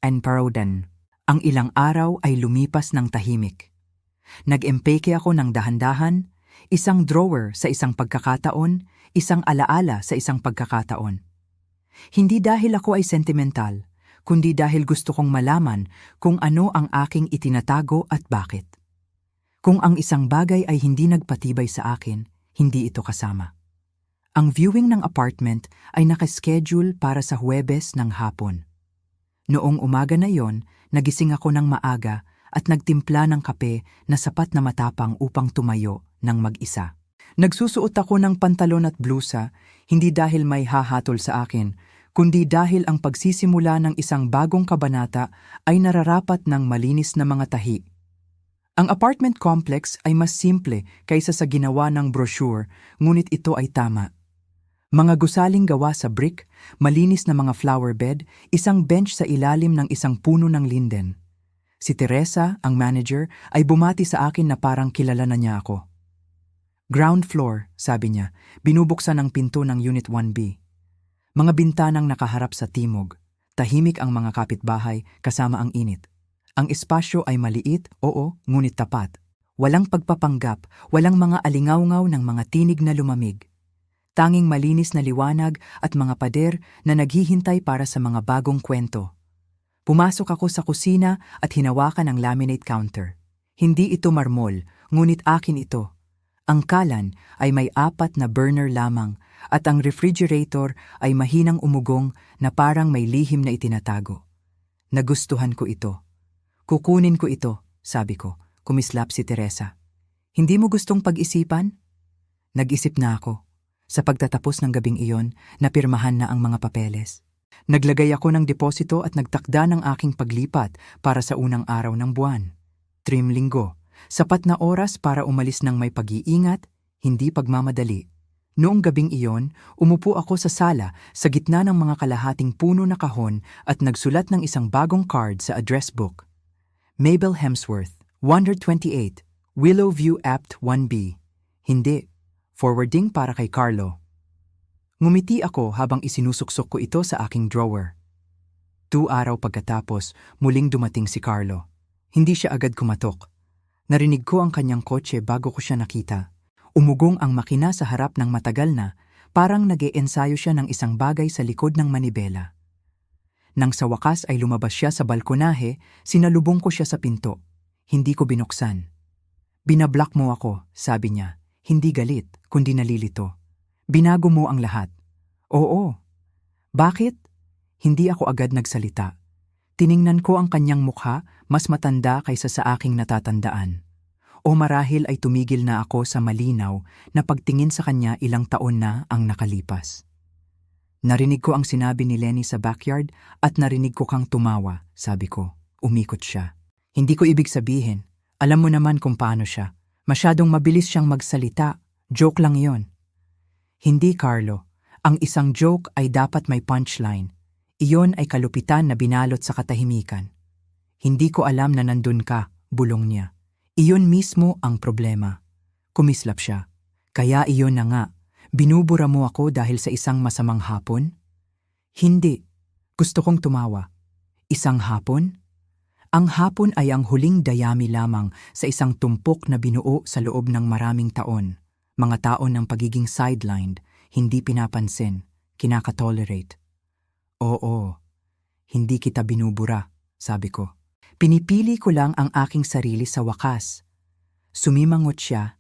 And parodan, ang ilang araw ay lumipas ng tahimik. Nag-empeke ako ng dahan-dahan, isang drawer sa isang pagkakataon, isang alaala sa isang pagkakataon. Hindi dahil ako ay sentimental, kundi dahil gusto kong malaman kung ano ang aking itinatago at bakit. Kung ang isang bagay ay hindi nagpatibay sa akin, hindi ito kasama. Ang viewing ng apartment ay nakaschedule para sa Huwebes ng hapon. Noong umaga na yon, nagising ako ng maaga at nagtimpla ng kape na sapat na matapang upang tumayo ng mag-isa. Nagsusuot ako ng pantalon at blusa, hindi dahil may hahatol sa akin, kundi dahil ang pagsisimula ng isang bagong kabanata ay nararapat ng malinis na mga tahi. Ang apartment complex ay mas simple kaysa sa ginawa ng brochure, ngunit ito ay tama. Mga gusaling gawa sa brick, malinis na mga flower bed, isang bench sa ilalim ng isang puno ng linden. Si Teresa, ang manager, ay bumati sa akin na parang kilala na niya ako. "Ground floor," sabi niya, binubuksan ang pinto ng Unit 1B. Mga bintanang nakaharap sa timog, tahimik ang mga kapitbahay kasama ang init. Ang espasyo ay maliit, oo, ngunit tapat. Walang pagpapanggap, walang mga alingawngaw ng mga tinig na lumamig. Tanging malinis na liwanag at mga pader na naghihintay para sa mga bagong kwento. Pumasok ako sa kusina at hinawakan ang laminate counter. Hindi ito marmol, ngunit akin ito. Ang kalan ay may 4 na burner lamang at ang refrigerator ay mahinang umugong na parang may lihim na itinatago. Nagustuhan ko ito. "Kukunin ko ito," sabi ko, kumislap si Teresa. "Hindi mo gustong pag-isipan?" Nag-isip na ako. Sa pagtatapos ng gabing iyon, napirmahan na ang mga papeles. Naglagay ako ng deposito at nagtakda ng aking paglipat para sa unang araw ng buwan. 3 linggo. Sapat na oras para umalis ng may pag-iingat, hindi pagmamadali. Noong gabing iyon, umupo ako sa sala sa gitna ng mga kalahating puno na kahon at nagsulat ng isang bagong card sa address book. Mabel Hemsworth, 128, Willowview Apt 1B. Hindi. Forwarding para kay Carlo. Ngumiti ako habang isinusuksok ko ito sa aking drawer. 2 araw pagkatapos, muling dumating si Carlo. Hindi siya agad kumatok. Narinig ko ang kanyang kotse bago ko siya nakita. Umugong ang makina sa harap ng matagal na, parang nag-e-ensayo siya ng isang bagay sa likod ng manibela. Nang sa wakas ay lumabas siya sa balkonahe, sinalubong ko siya sa pinto. Hindi ko binuksan. Binablock mo ako, sabi niya. Hindi galit, kundi nalilito. Binago mo ang lahat. Oo. Bakit? Hindi ako agad nagsalita. Tiningnan ko ang kanyang mukha, mas matanda kaysa sa aking natatandaan. O marahil ay tumigil na ako sa malinaw na pagtingin sa kanya ilang taon na ang nakalipas. Narinig ko ang sinabi ni Lenny sa backyard at narinig ko kang tumawa, sabi ko. Umikot siya. Hindi ko ibig sabihin. Alam mo naman kung paano siya. Masyadong mabilis siyang magsalita. Joke lang yon. Hindi, Carlo. Ang isang joke ay dapat may punchline. Iyon ay kalupitan na binalot sa katahimikan. Hindi ko alam na nandun ka, bulong niya. Iyon mismo ang problema. Kumislap siya. Kaya iyon na nga. Binubura mo ako dahil sa isang masamang hapon? Hindi. Gusto kong tumawa. Isang hapon? Ang hapon ay ang huling dayami lamang sa isang tumpok na binuo sa loob ng maraming taon. Mga taon ng pagiging sidelined, hindi pinapansin, kinakatolerate. Oo, hindi kita binubura, sabi ko. Pinipili ko lang ang aking sarili sa wakas. Sumimangot siya.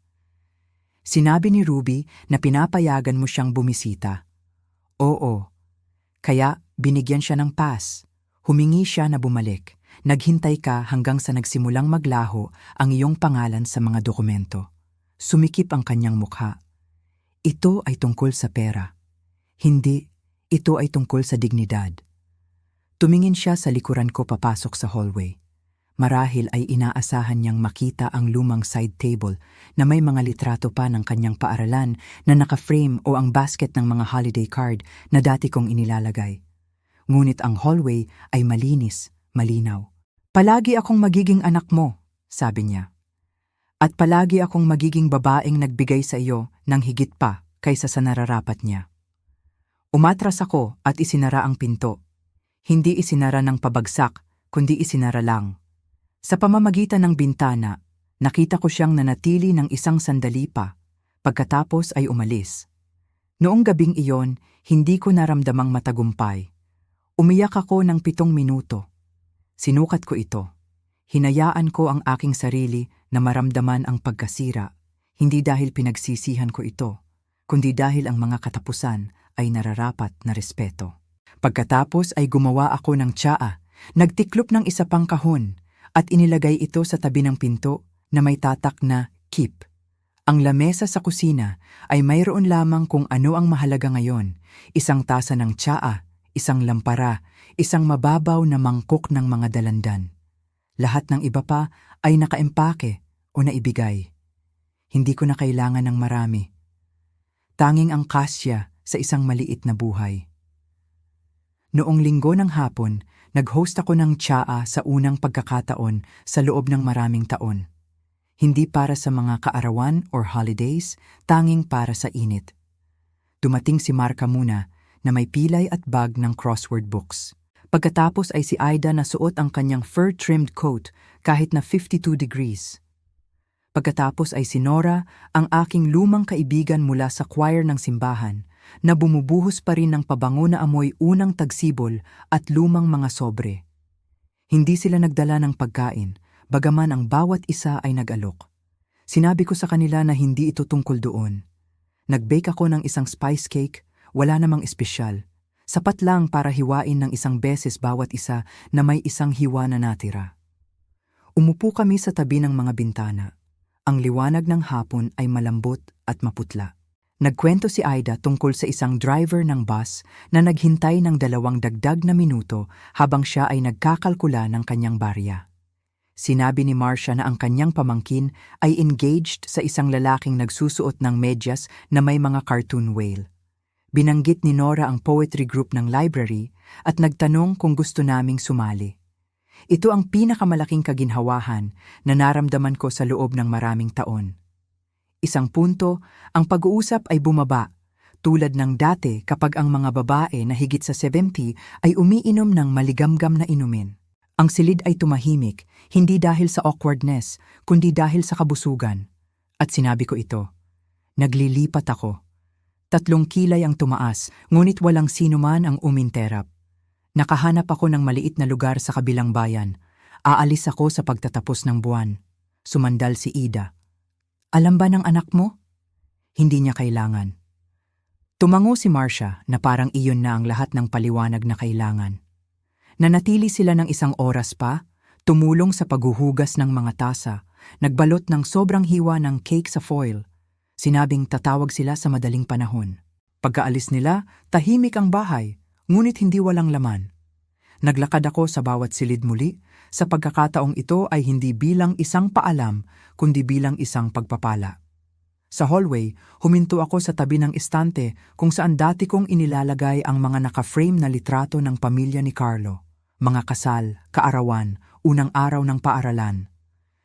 Sinabi ni Ruby na pinapayagan mo siyang bumisita. Oo. Kaya binigyan siya ng pass. Humingi siya na bumalik. Naghintay ka hanggang sa nagsimulang maglaho ang iyong pangalan sa mga dokumento. Sumikip ang kanyang mukha. Ito ay tungkol sa pera. Hindi, ito ay tungkol sa dignidad. Tumingin siya sa likuran ko papasok sa hallway. Marahil ay inaasahan niyang makita ang lumang side table na may mga litrato pa ng kanyang paaralan na naka-frame o ang basket ng mga holiday card na dati kong inilalagay. Ngunit ang hallway ay malinis, malinaw. Palagi akong magiging anak mo, sabi niya. At palagi akong magiging babaeng nagbigay sa iyo ng higit pa kaysa sa nararapat niya. Umatras ako at isinara ang pinto. Hindi isinara ng pabagsak, kundi isinara lang. Sa pamamagitan ng bintana, nakita ko siyang nanatili ng isang sandali pa, pagkatapos ay umalis. Noong gabing iyon, hindi ko naramdamang matagumpay. Umiyak ako ng 7 minuto. Sinukat ko ito. Hinayaan ko ang aking sarili na maramdaman ang pagkasira, hindi dahil pinagsisihan ko ito, kundi dahil ang mga katapusan ay nararapat na respeto. Pagkatapos ay gumawa ako ng tsaa, nagtiklop ng isa pang kahon, at inilagay ito sa tabi ng pinto na may tatak na keep. Ang lamesa sa kusina ay mayroon lamang kung ano ang mahalaga ngayon, isang tasa ng tsaa, isang lampara, isang mababaw na mangkok ng mga dalandan. Lahat ng iba pa ay nakaempake o naibigay. Hindi ko na kailangan ng marami. Tanging ang kasya sa isang maliit na buhay. Noong linggo ng hapon, nag-host ako ng tsaa sa unang pagkakataon sa loob ng maraming taon. Hindi para sa mga kaarawan or holidays, tanging para sa init. Dumating si Marka muna na may pilay at bag ng crossword books. Pagkatapos ay si Aida na suot ang kanyang fur-trimmed coat kahit na 52 degrees. Pagkatapos ay si Nora, ang aking lumang kaibigan mula sa choir ng simbahan, na bumubuhos pa rin ng pabango na amoy unang tagsibol at lumang mga sobre. Hindi sila nagdala ng pagkain, bagaman ang bawat isa ay nag-alok. Sinabi ko sa kanila na hindi ito tungkol doon. Nag-bake ako ng isang spice cake, wala namang espesyal. Sapat lang para hiwain ng isang beses bawat isa na may isang hiwa na natira. Umupo kami sa tabi ng mga bintana. Ang liwanag ng hapon ay malambot at maputla. Nagkwento si Aida tungkol sa isang driver ng bus na naghintay ng 2 dagdag na minuto habang siya ay nagkakalkula ng kanyang barya. Sinabi ni Marcia na ang kanyang pamangkin ay engaged sa isang lalaking nagsusuot ng medyas na may mga cartoon whale. Binanggit ni Nora ang poetry group ng library at nagtanong kung gusto naming sumali. Ito ang pinakamalaking kaginhawahan na naramdaman ko sa loob ng maraming taon. Isang punto, ang pag-uusap ay bumaba, tulad ng dati kapag ang mga babae na higit sa 70 ay umiinom ng maligamgam na inumin. Ang silid ay tumahimik, hindi dahil sa awkwardness, kundi dahil sa kabusugan. At sinabi ko ito, naglilipat ako. 3 kilay ang tumaas, ngunit walang sino man ang uminterap. Nakahanap ako ng maliit na lugar sa kabilang bayan. Aalis ako sa pagtatapos ng buwan. Sumandal si Ida. Alam ba ng anak mo? Hindi niya kailangan. Tumango si Marcia na parang iyon na ang lahat ng paliwanag na kailangan. Nanatili sila ng isang oras pa, tumulong sa paghuhugas ng mga tasa, nagbalot ng sobrang hiwa ng cake sa foil. Sinabing tatawag sila sa madaling panahon. Pagkaalis nila, tahimik ang bahay, ngunit hindi walang laman. Naglakad ako sa bawat silid muli, sa pagkakataong ito ay hindi bilang isang paalam, kundi bilang isang pagpapala. Sa hallway, huminto ako sa tabi ng estante kung saan dati kong inilalagay ang mga naka-frame na litrato ng pamilya ni Carlo. Mga kasal, kaarawan, unang araw ng paaralan.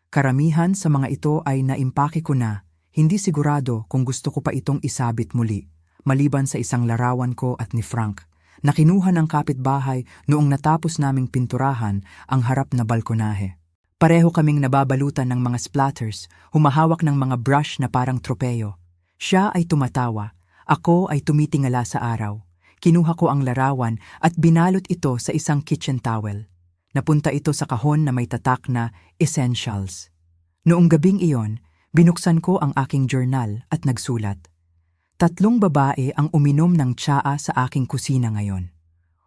Karamihan sa mga ito ay naimpake ko na, hindi sigurado kung gusto ko pa itong isabit muli, maliban sa isang larawan ko at ni Frank, na kinuha ng kapitbahay noong natapos naming pinturahan ang harap na balkonahe. Pareho kaming nababalutan ng mga splatters, humahawak ng mga brush na parang tropeyo. Siya ay tumatawa, ako ay tumitingala sa araw. Kinuha ko ang larawan at binalot ito sa isang kitchen towel. Napunta ito sa kahon na may tatak na Essentials. Noong gabing iyon, binuksan ko ang aking journal at nagsulat. 3 babae ang uminom ng tsaa sa aking kusina ngayon.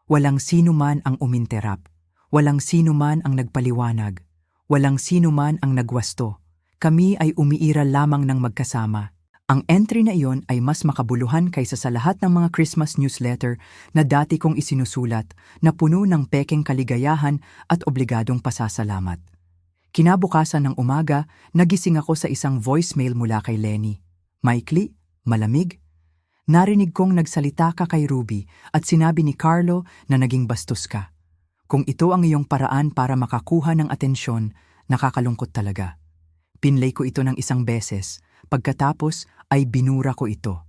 Walang sino man ang uminterap. Walang sino man ang nagpaliwanag. Walang sino man ang nagwasto. Kami ay umiiral lamang ng magkasama. Ang entry na iyon ay mas makabuluhan kaysa sa lahat ng mga Christmas newsletter na dati kong isinusulat na puno ng pekeng kaligayahan at obligadong pasasalamat. Kinabukasan ng umaga, nagising ako sa isang voicemail mula kay Lenny. Maikli, malamig. Narinig kong nagsalita ka kay Ruby at sinabi ni Carlo na naging bastos ka. Kung ito ang iyong paraan para makakuha ng atensyon, nakakalungkot talaga. Pinlay ko ito ng isang beses, pagkatapos ay binura ko ito.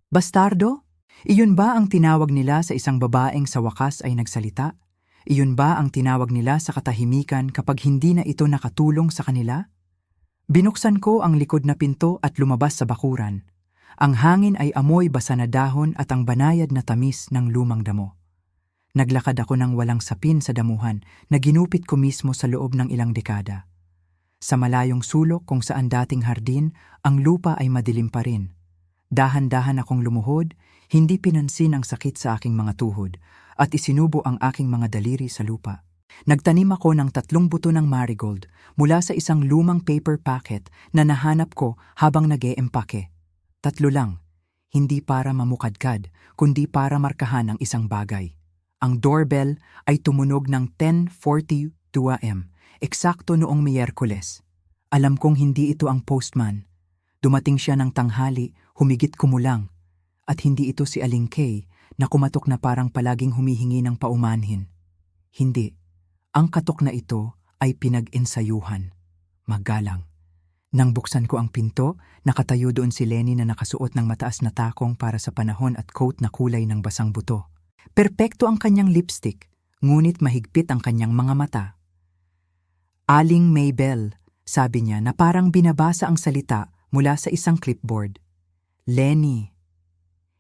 Bastardo? Iyon ba ang tinawag nila sa isang babaeng sa wakas ay nagsalita? Iyon ba ang tinawag nila sa katahimikan kapag hindi na ito nakatulong sa kanila? Binuksan ko ang likod na pinto at lumabas sa bakuran. Ang hangin ay amoy basa na dahon at ang banayad na tamis ng lumang damo. Naglakad ako ng walang sapin sa damuhan na ginupit ko mismo sa loob ng ilang dekada. Sa malayong sulok kung saan dating hardin, ang lupa ay madilim pa rin. Dahan-dahan akong lumuhod, hindi pinansin ang sakit sa aking mga tuhod, at isinubo ang aking mga daliri sa lupa. Nagtanim ako ng 3 buto ng marigold mula sa isang lumang paper packet na nahanap ko habang nag-eempake. 3 lang, hindi para mamukadkad, kundi para markahan ang isang bagay. Ang doorbell ay tumunog ng 10:42 AM, eksakto noong Miyerkules. Alam kong hindi ito ang postman. Dumating siya ng tanghali, humigit kumulang. At hindi ito si Aling Kay na kumatok na parang palaging humihingi ng paumanhin. Hindi. Ang katok na ito ay pinag-ensayuhan. Magalang. Nang buksan ko ang pinto, nakatayo doon si Lenny na nakasuot ng mataas na takong para sa panahon at coat na kulay ng basang buto. Perpekto ang kanyang lipstick, ngunit mahigpit ang kanyang mga mata. Aling Maybell, sabi niya na parang binabasa ang salita mula sa isang clipboard. Lenny.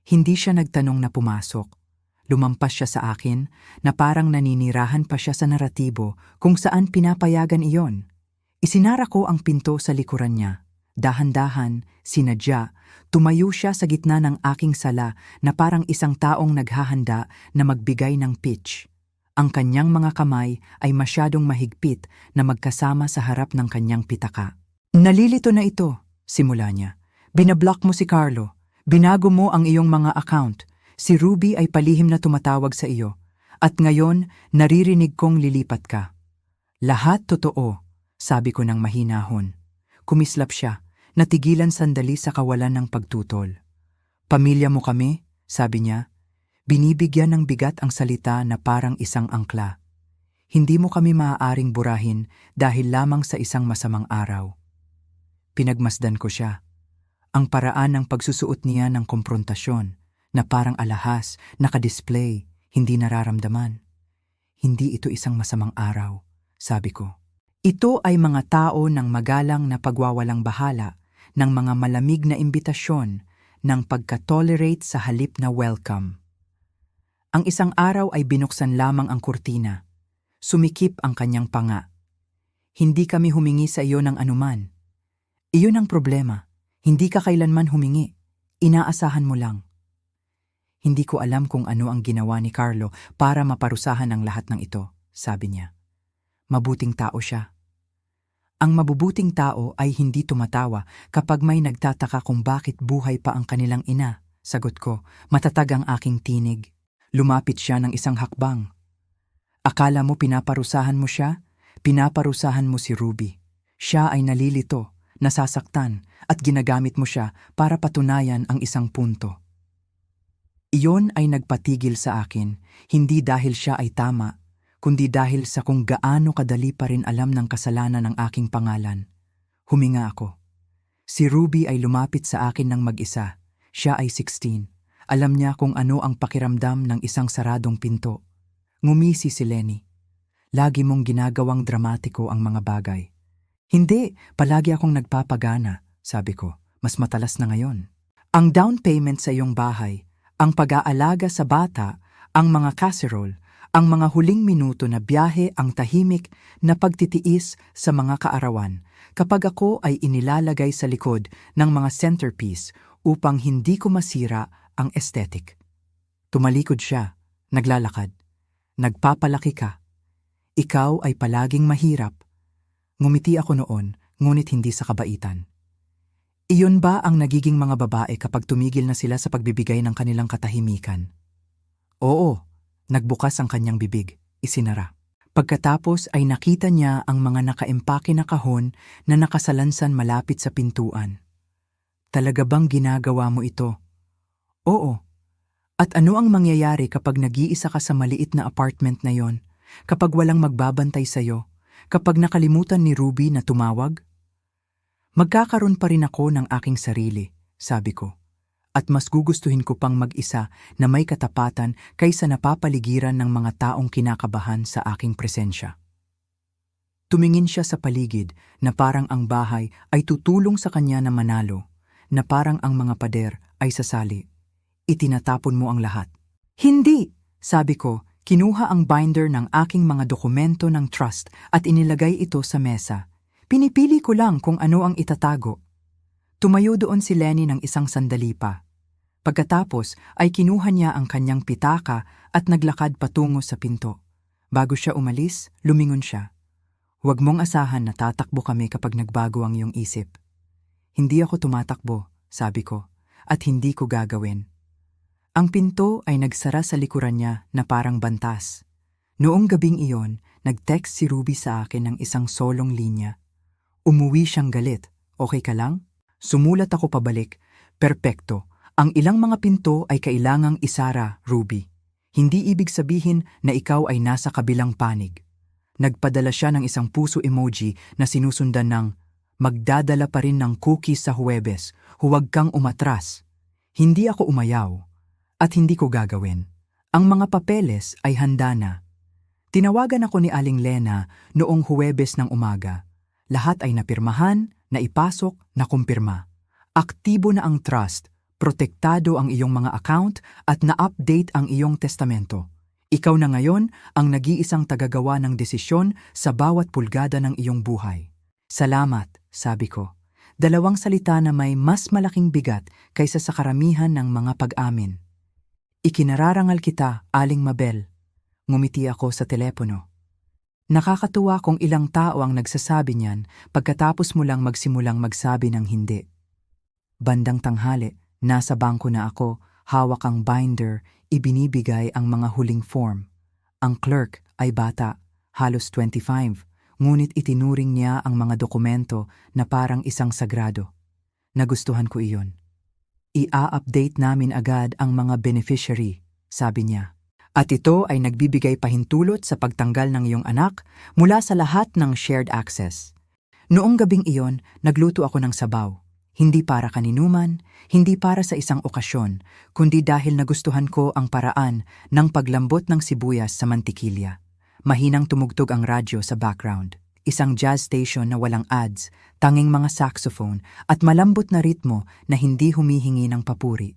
Hindi siya nagtanong na pumasok. Lumampas siya sa akin na parang naninirahan pa siya sa naratibo kung saan pinapayagan iyon. Isinara ko ang pinto sa likuran niya. Dahan-dahan, sinadya, tumayo siya sa gitna ng aking sala na parang isang taong naghahanda na magbigay ng pitch. Ang kanyang mga kamay ay masyadong mahigpit na magkasama sa harap ng kanyang pitaka. Nalilito na ito, simula niya. Binablock mo si Carlo. Binago mo ang iyong mga account. Si Ruby ay palihim na tumatawag sa iyo. At ngayon, naririnig kong lilipat ka. Lahat totoo, sabi ko ng mahinahon. Kumislap siya, natigilan sandali sa kawalan ng pagtutol. Pamilya mo kami, sabi niya. Binibigyan ng bigat ang salita na parang isang angkla. Hindi mo kami maaaring burahin dahil lamang sa isang masamang araw. Pinagmasdan ko siya. Ang paraan ng pagsusuot niya ng komprontasyon na parang alahas, nakadisplay, hindi nararamdaman. Hindi ito isang masamang araw, sabi ko. Ito ay mga tao ng magalang na pagwawalang bahala, ng mga malamig na imbitasyon, ng pagka-tolerate sa halip na welcome. Ang isang araw ay binuksan lamang ang kurtina. Sumikip ang kanyang panga. Hindi kami humingi sa iyo ng anuman. Iyon ang problema. Hindi ka kailanman humingi. Inaasahan mo lang. Hindi ko alam kung ano ang ginawa ni Carlo para maparusahan ang lahat ng ito, sabi niya. Mabuting tao siya. Ang mabubuting tao ay hindi tumatawa kapag may nagtataka kung bakit buhay pa ang kanilang ina, sagot ko. Matatag ang aking tinig. Lumapit siya ng isang hakbang. Akala mo pinaparusahan mo siya? Pinaparusahan mo si Ruby. Siya ay nalilito, nasasaktan, at ginagamit mo siya para patunayan ang isang punto. Iyon ay nagpatigil sa akin, hindi dahil siya ay tama, kundi dahil sa kung gaano kadali pa rin alam ng kasalanan ng aking pangalan. Huminga ako. Si Ruby ay lumapit sa akin ng mag-isa. Siya ay 16. Alam niya kung ano ang pakiramdam ng isang saradong pinto. Ngumisi si Lenny. Lagi mong ginagawang dramatiko ang mga bagay. Hindi, palagi akong nagpapagana, sabi ko. Mas matalas na ngayon. Ang down payment sa iyong bahay, ang pag-aalaga sa bata, ang mga casserole, ang mga huling minuto na biyahe, ang tahimik na pagtitiis sa mga kaarawan, kapag ako ay inilalagay sa likod ng mga centerpiece upang hindi ko masira ang aesthetic. Tumalikod siya, naglalakad. Nagpapalaki ka. Ikaw ay palaging mahirap. Ngumiti ako noon, ngunit hindi sa kabaitan. Iyon ba ang nagiging mga babae kapag tumigil na sila sa pagbibigay ng kanilang katahimikan? Oo, nagbukas ang kanyang bibig, isinara. Pagkatapos ay nakita niya ang mga nakaempake na kahon na nakasalansan malapit sa pintuan. Talaga bang ginagawa mo ito? Oo. At ano ang mangyayari kapag nag-iisa ka sa maliit na apartment na yon? Kapag walang magbabantay sa'yo? Kapag nakalimutan ni Ruby na tumawag? Magkakaroon pa rin ako ng aking sarili, sabi ko. At mas gugustuhin ko pang mag-isa na may katapatan kaysa napapaligiran ng mga taong kinakabahan sa aking presensya. Tumingin siya sa paligid na parang ang bahay ay tutulong sa kanya na manalo, na parang ang mga pader ay sasali. Itinatapon mo ang lahat. Hindi, sabi ko, kinuha ang binder ng aking mga dokumento ng trust at inilagay ito sa mesa. Pinipili ko lang kung ano ang itatago. Tumayo doon si Lenny ng isang sandali pa. Pagkatapos ay kinuha niya ang kanyang pitaka at naglakad patungo sa pinto. Bago siya umalis, lumingon siya. Huwag mong asahan na tatakbo kami kapag nagbago ang iyong isip. Hindi ako tumatakbo, sabi ko, at hindi ko gagawin. Ang pinto ay nagsara sa likuran niya na parang bantas. Noong gabing iyon, nag-text si Ruby sa akin ng isang solong linya. Umuwi siyang galit. Okay ka lang? Sumulat ako pabalik. Perpekto. Ang ilang mga pinto ay kailangang isara, Ruby. Hindi ibig sabihin na ikaw ay nasa kabilang panig. Nagpadala siya ng isang puso emoji na sinusundan ng magdadala pa rin ng cookies sa Huwebes. Huwag kang umatras. Hindi ako umayaw. At hindi ko gagawin. Ang mga papeles ay handa na. Tinawagan ako ni Aling Lena noong Huwebes ng umaga. Lahat ay napirmahan, naipasok, nakumpirma. Aktibo na ang trust, protektado ang iyong mga account at na-update ang iyong testamento. Ikaw na ngayon ang nag-iisang tagagawa ng desisyon sa bawat pulgada ng iyong buhay. Salamat, sabi ko. 2 salita na may mas malaking bigat kaysa sa karamihan ng mga pag-amin. Ikinararangal kita, Aling Mabel. Ngumiti ako sa telepono. Nakakatuwa kung ilang tao ang nagsasabi niyan pagkatapos mo lang magsimulang magsabi ng hindi. Bandang tanghali, nasa bangko na ako, hawak ang binder, ibinibigay ang mga huling form. Ang clerk ay bata, halos 25, ngunit itinuring niya ang mga dokumento na parang isang sagrado. Nagustuhan ko iyon. I-update namin agad ang mga beneficiary, sabi niya. At ito ay nagbibigay pahintulot sa pagtanggal ng iyong anak mula sa lahat ng shared access. Noong gabing iyon, nagluto ako ng sabaw. Hindi para kaninuman, hindi para sa isang okasyon, kundi dahil nagustuhan ko ang paraan ng paglambot ng sibuyas sa mantikilya. Mahinang tumugtog ang radyo sa background. Isang jazz station na walang ads, tanging mga saxophone at malambot na ritmo na hindi humihingi ng papuri.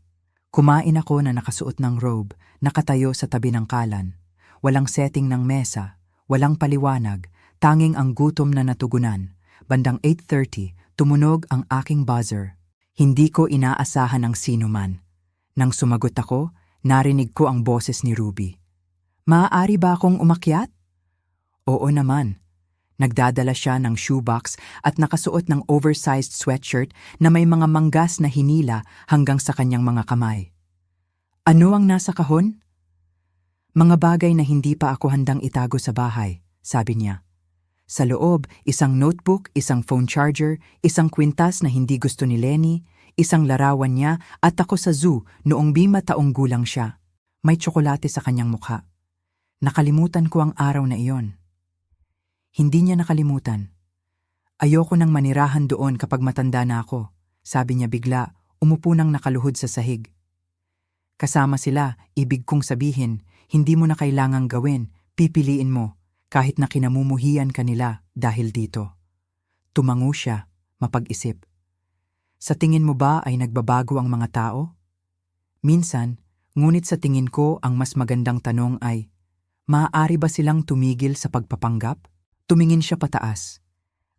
Kumain ako na nakasuot ng robe, nakatayo sa tabi ng kalan. Walang setting ng mesa, walang paliwanag, Tanging ang gutom na natugunan. Bandang 8:30, tumunog ang aking buzzer. Hindi ko inaasahan ang sinuman. Nang sumagot ako, narinig ko ang boses ni Ruby. "Maaari ba akong umakyat?" Oo naman. Nagdadala siya ng shoebox at nakasuot ng oversized sweatshirt na may mga manggas na hinila hanggang sa kanyang mga kamay. "Ano ang nasa kahon?" "Mga bagay na hindi pa ako handang itago sa bahay," sabi niya. Sa loob, isang notebook, isang phone charger, isang kwintas na hindi gusto ni Lenny, isang larawan niya at ako sa zoo noong 5 taong gulang siya. May tsokolate sa kanyang mukha. Nakalimutan ko ang araw na iyon. Hindi niya nakalimutan. "Ayoko nang manirahan doon kapag matanda na ako," sabi niya bigla, umupo nang nakaluhod sa sahig. "Kasama sila, ibig kong sabihin, hindi mo na kailangang gawin, pipiliin mo. Kahit na kinamumuhian ka nila dahil dito." Tumango siya, mapag-isip. "Sa tingin mo ba ay nagbabago ang mga tao?" Minsan, ngunit sa tingin ko ang mas magandang tanong ay, maaari ba silang tumigil sa pagpapanggap? Tumingin siya pataas.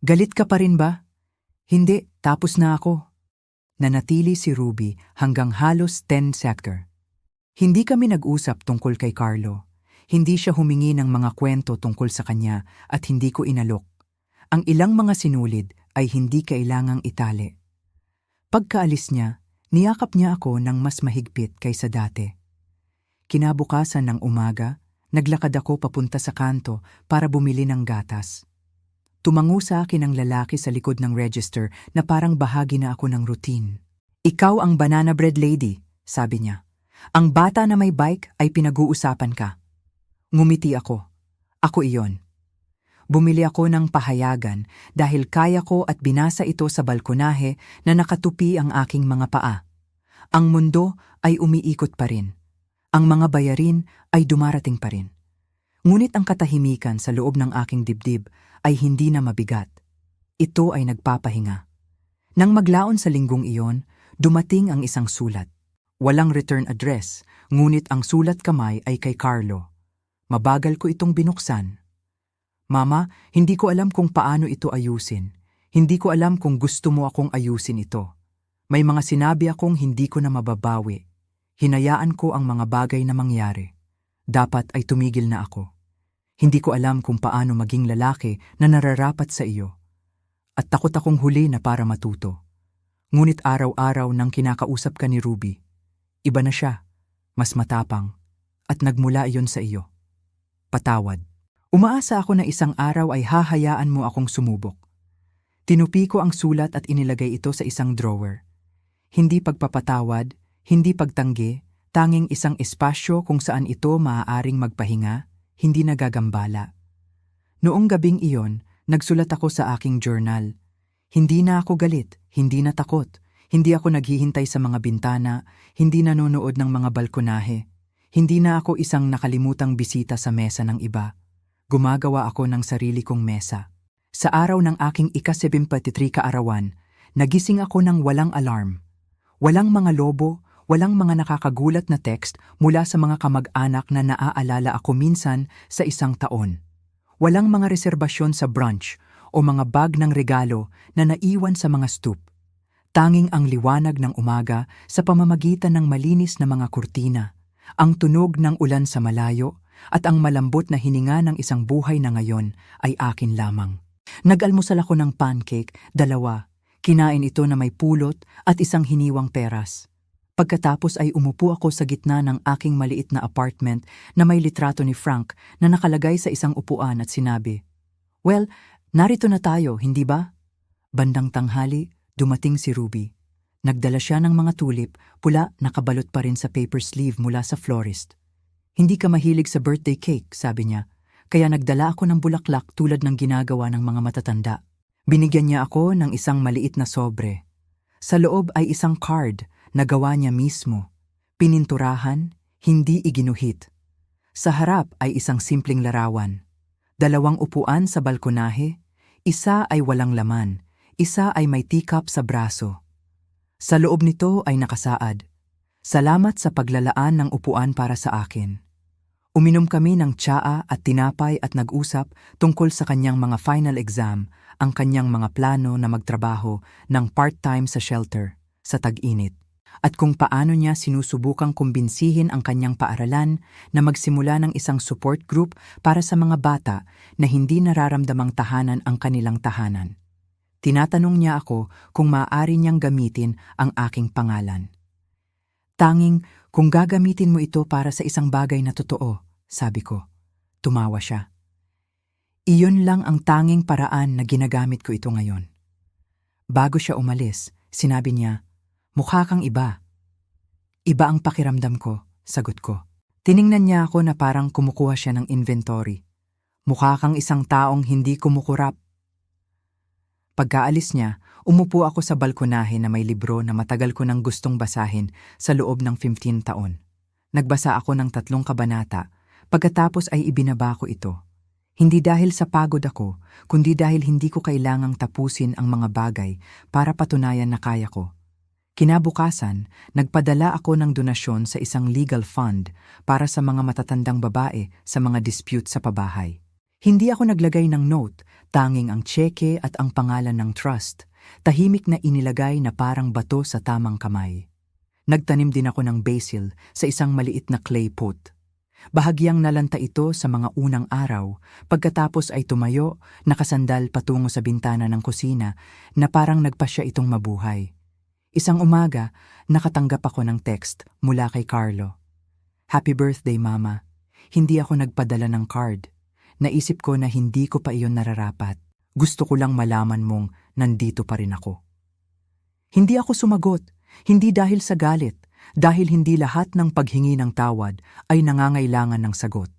"Galit ka pa rin ba?" "Hindi, tapos na ako." Nanatili si Ruby hanggang halos 10 sector. Hindi kami nag-usap tungkol kay Carlo. Hindi siya humingi ng mga kwento tungkol sa kanya at hindi ko inalok. Ang ilang mga sinulid ay hindi kailangang itali. Pagkaalis niya, niyakap niya ako ng mas mahigpit kaysa dati. Kinabukasan ng umaga, naglakad ako papunta sa kanto para bumili ng gatas. Tumango sa akin ang lalaki sa likod ng register na parang bahagi na ako ng routine. "Ikaw ang banana bread lady," sabi niya. "Ang bata na may bike ay pinag-uusapan ka." Ngumiti ako. Ako iyon. Bumili ako ng pahayagan dahil kaya ko at binasa ito sa balkonahe na nakatupi ang aking mga paa. Ang mundo ay umiikot pa rin. Ang mga bayarin ay dumarating pa rin. Ngunit ang katahimikan sa loob ng aking dibdib ay hindi na mabigat. Ito ay nagpapahinga. Nang maglaon sa linggong iyon, dumating ang isang sulat. Walang return address, ngunit ang sulat kamay ay kay Carlo. Mabagal ko itong binuksan. "Mama, hindi ko alam kung paano ito ayusin. Hindi ko alam kung gusto mo akong ayusin ito. May mga sinabi akong hindi ko na mababawi. Hinayaan ko ang mga bagay na mangyari. Dapat ay tumigil na ako. Hindi ko alam kung paano maging lalaki na nararapat sa iyo. At takot akong huli na para matuto. Ngunit araw-araw nang kinakausap ka ni Ruby, iba na siya, mas matapang, at nagmula iyon sa iyo. Patawad. Umaasa ako na isang araw ay hahayaan mo akong sumubok." Tinupi ko ang sulat at inilagay ito sa isang drawer. Hindi pagpapatawad, hindi pagtanggi, tanging isang espasyo kung saan ito maaaring magpahinga, hindi nagagambala. Noong gabing iyon, nagsulat ako sa aking journal. Hindi na ako galit, hindi na takot, hindi ako naghihintay sa mga bintana, hindi nanonood ng mga balkonahe. Hindi na ako isang nakalimutang bisita sa mesa ng iba. Gumagawa ako ng sarili kong mesa. Sa araw ng aking ika-73 kaarawan, nagising ako ng walang alarm. Walang mga lobo, walang mga nakakagulat na text mula sa mga kamag-anak na naaalala ako minsan sa isang taon. Walang mga reserbasyon sa brunch o mga bag ng regalo na naiwan sa mga stoop. Tanging ang liwanag ng umaga sa pamamagitan ng malinis na mga kurtina, ang tunog ng ulan sa malayo, at ang malambot na hininga ng isang buhay na ngayon ay akin lamang. Nag-almusal ako ng pancake, 2. Kinain ito na may pulot at isang hiniwang peras. Pagkatapos ay umupo ako sa gitna ng aking maliit na apartment na may litrato ni Frank na nakalagay sa isang upuan at sinabi, "Well, narito na tayo, hindi ba?" Bandang tanghali, dumating si Ruby. Nagdala siya ng mga tulip, pula, nakabalot pa rin sa paper sleeve mula sa florist. "Hindi ka mahilig sa birthday cake," sabi niya, "kaya nagdala ako ng bulaklak tulad ng ginagawa ng mga matatanda." Binigyan niya ako ng isang maliit na sobre. Sa loob ay isang card na gawa niya mismo. Pininturahan, hindi iginuhit. Sa harap ay isang simpleng larawan. 2 upuan sa balkonahe, isa ay walang laman, isa ay may teacup sa braso. Sa loob nito ay nakasaad, "Salamat sa paglalaan ng upuan para sa akin." Uminom kami ng tsaa at tinapay at nag-usap tungkol sa kanyang mga final exam, ang kanyang mga plano na magtrabaho ng part-time sa shelter, sa tag-init, at kung paano niya sinusubukang kumbinsihin ang kanyang paaralan na magsimula ng isang support group para sa mga bata na hindi nararamdamang tahanan ang kanilang tahanan. Tinatanong niya ako kung maaari niyang gamitin ang aking pangalan. Tanging kung gagamitin mo ito para sa isang bagay na totoo, sabi ko. Tumawa siya. Iyon lang ang tanging paraan na ginagamit ko ito ngayon. Bago siya umalis, sinabi niya, mukha kang iba. Iba ang pakiramdam ko, sagot ko. Tiningnan niya ako na parang kumukuha siya ng inventory. Mukha kang isang taong hindi kumukurap. Pagkaalis niya, umupo ako sa balkonahe na may libro na matagal ko nang gustong basahin sa loob ng 15 taon. Nagbasa ako ng 3 kabanata, pagkatapos ay ibinaba ko ito. Hindi dahil sa pagod ako, kundi dahil hindi ko kailangang tapusin ang mga bagay para patunayan na kaya ko. Kinabukasan, nagpadala ako ng donasyon sa isang legal fund para sa mga matatandang babae sa mga dispute sa pabahay. Hindi ako naglagay ng note, tanging ang tseke at ang pangalan ng trust, tahimik na inilagay na parang bato sa tamang kamay. Nagtanim din ako ng basil sa isang maliit na clay pot. Bahagyang nalanta ito sa mga unang araw, pagkatapos ay tumayo, nakasandal patungo sa bintana ng kusina na parang nagpasya itong mabuhay. Isang umaga, nakatanggap ako ng text mula kay Carlo. Happy birthday, Mama. Hindi ako nagpadala ng card. Naisip ko na hindi ko pa iyon nararapat. Gusto ko lang malaman mong nandito pa rin ako. Hindi ako sumagot, hindi dahil sa galit, dahil hindi lahat ng paghingi ng tawad ay nangangailangan ng sagot.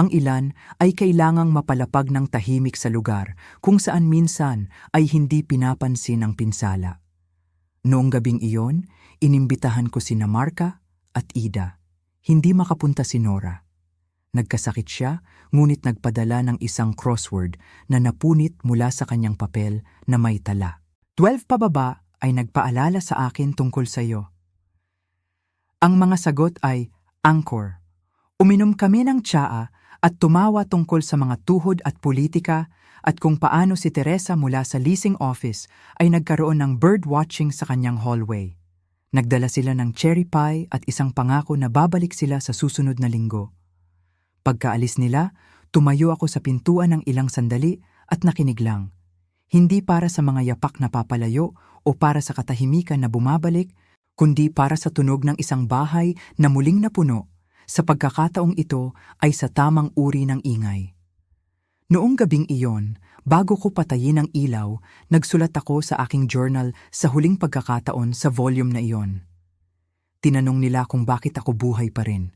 Ang ilan ay kailangang mapalapag ng tahimik sa lugar kung saan minsan ay hindi pinapansin ang pinsala. Noong gabing iyon, inimbitahan ko sina Marka at Ida. Hindi makapunta si Nora. Nagkasakit siya, ngunit nagpadala ng isang crossword na napunit mula sa kanyang papel na may tala. 12 pababa ay nagpaalala sa akin tungkol sa iyo. Ang mga sagot ay anchor. Uminom kami ng tsaa at tumawa tungkol sa mga tuhod at politika at kung paano si Teresa mula sa leasing office ay nagkaroon ng bird watching sa kanyang hallway. Nagdala sila ng cherry pie at isang pangako na babalik sila sa susunod na linggo. Pagkaalis nila, tumayo ako sa pintuan ng ilang sandali at nakinig lang. Hindi para sa mga yapak na papalayo o para sa katahimikan na bumabalik, kundi para sa tunog ng isang bahay na muling napuno. Sa pagkakataong ito ay sa tamang uri ng ingay. Noong gabing iyon, bago ko patayin ang ilaw, nagsulat ako sa aking journal sa huling pagkakataon sa volume na iyon. Tinanong nila kung bakit ako buhay pa rin.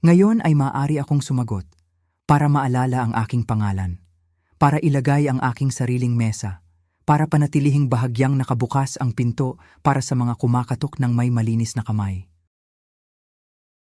Ngayon ay maaari akong sumagot, para maalala ang aking pangalan, para ilagay ang aking sariling mesa, para panatilihing bahagyang nakabukas ang pinto para sa mga kumakatok ng may malinis na kamay.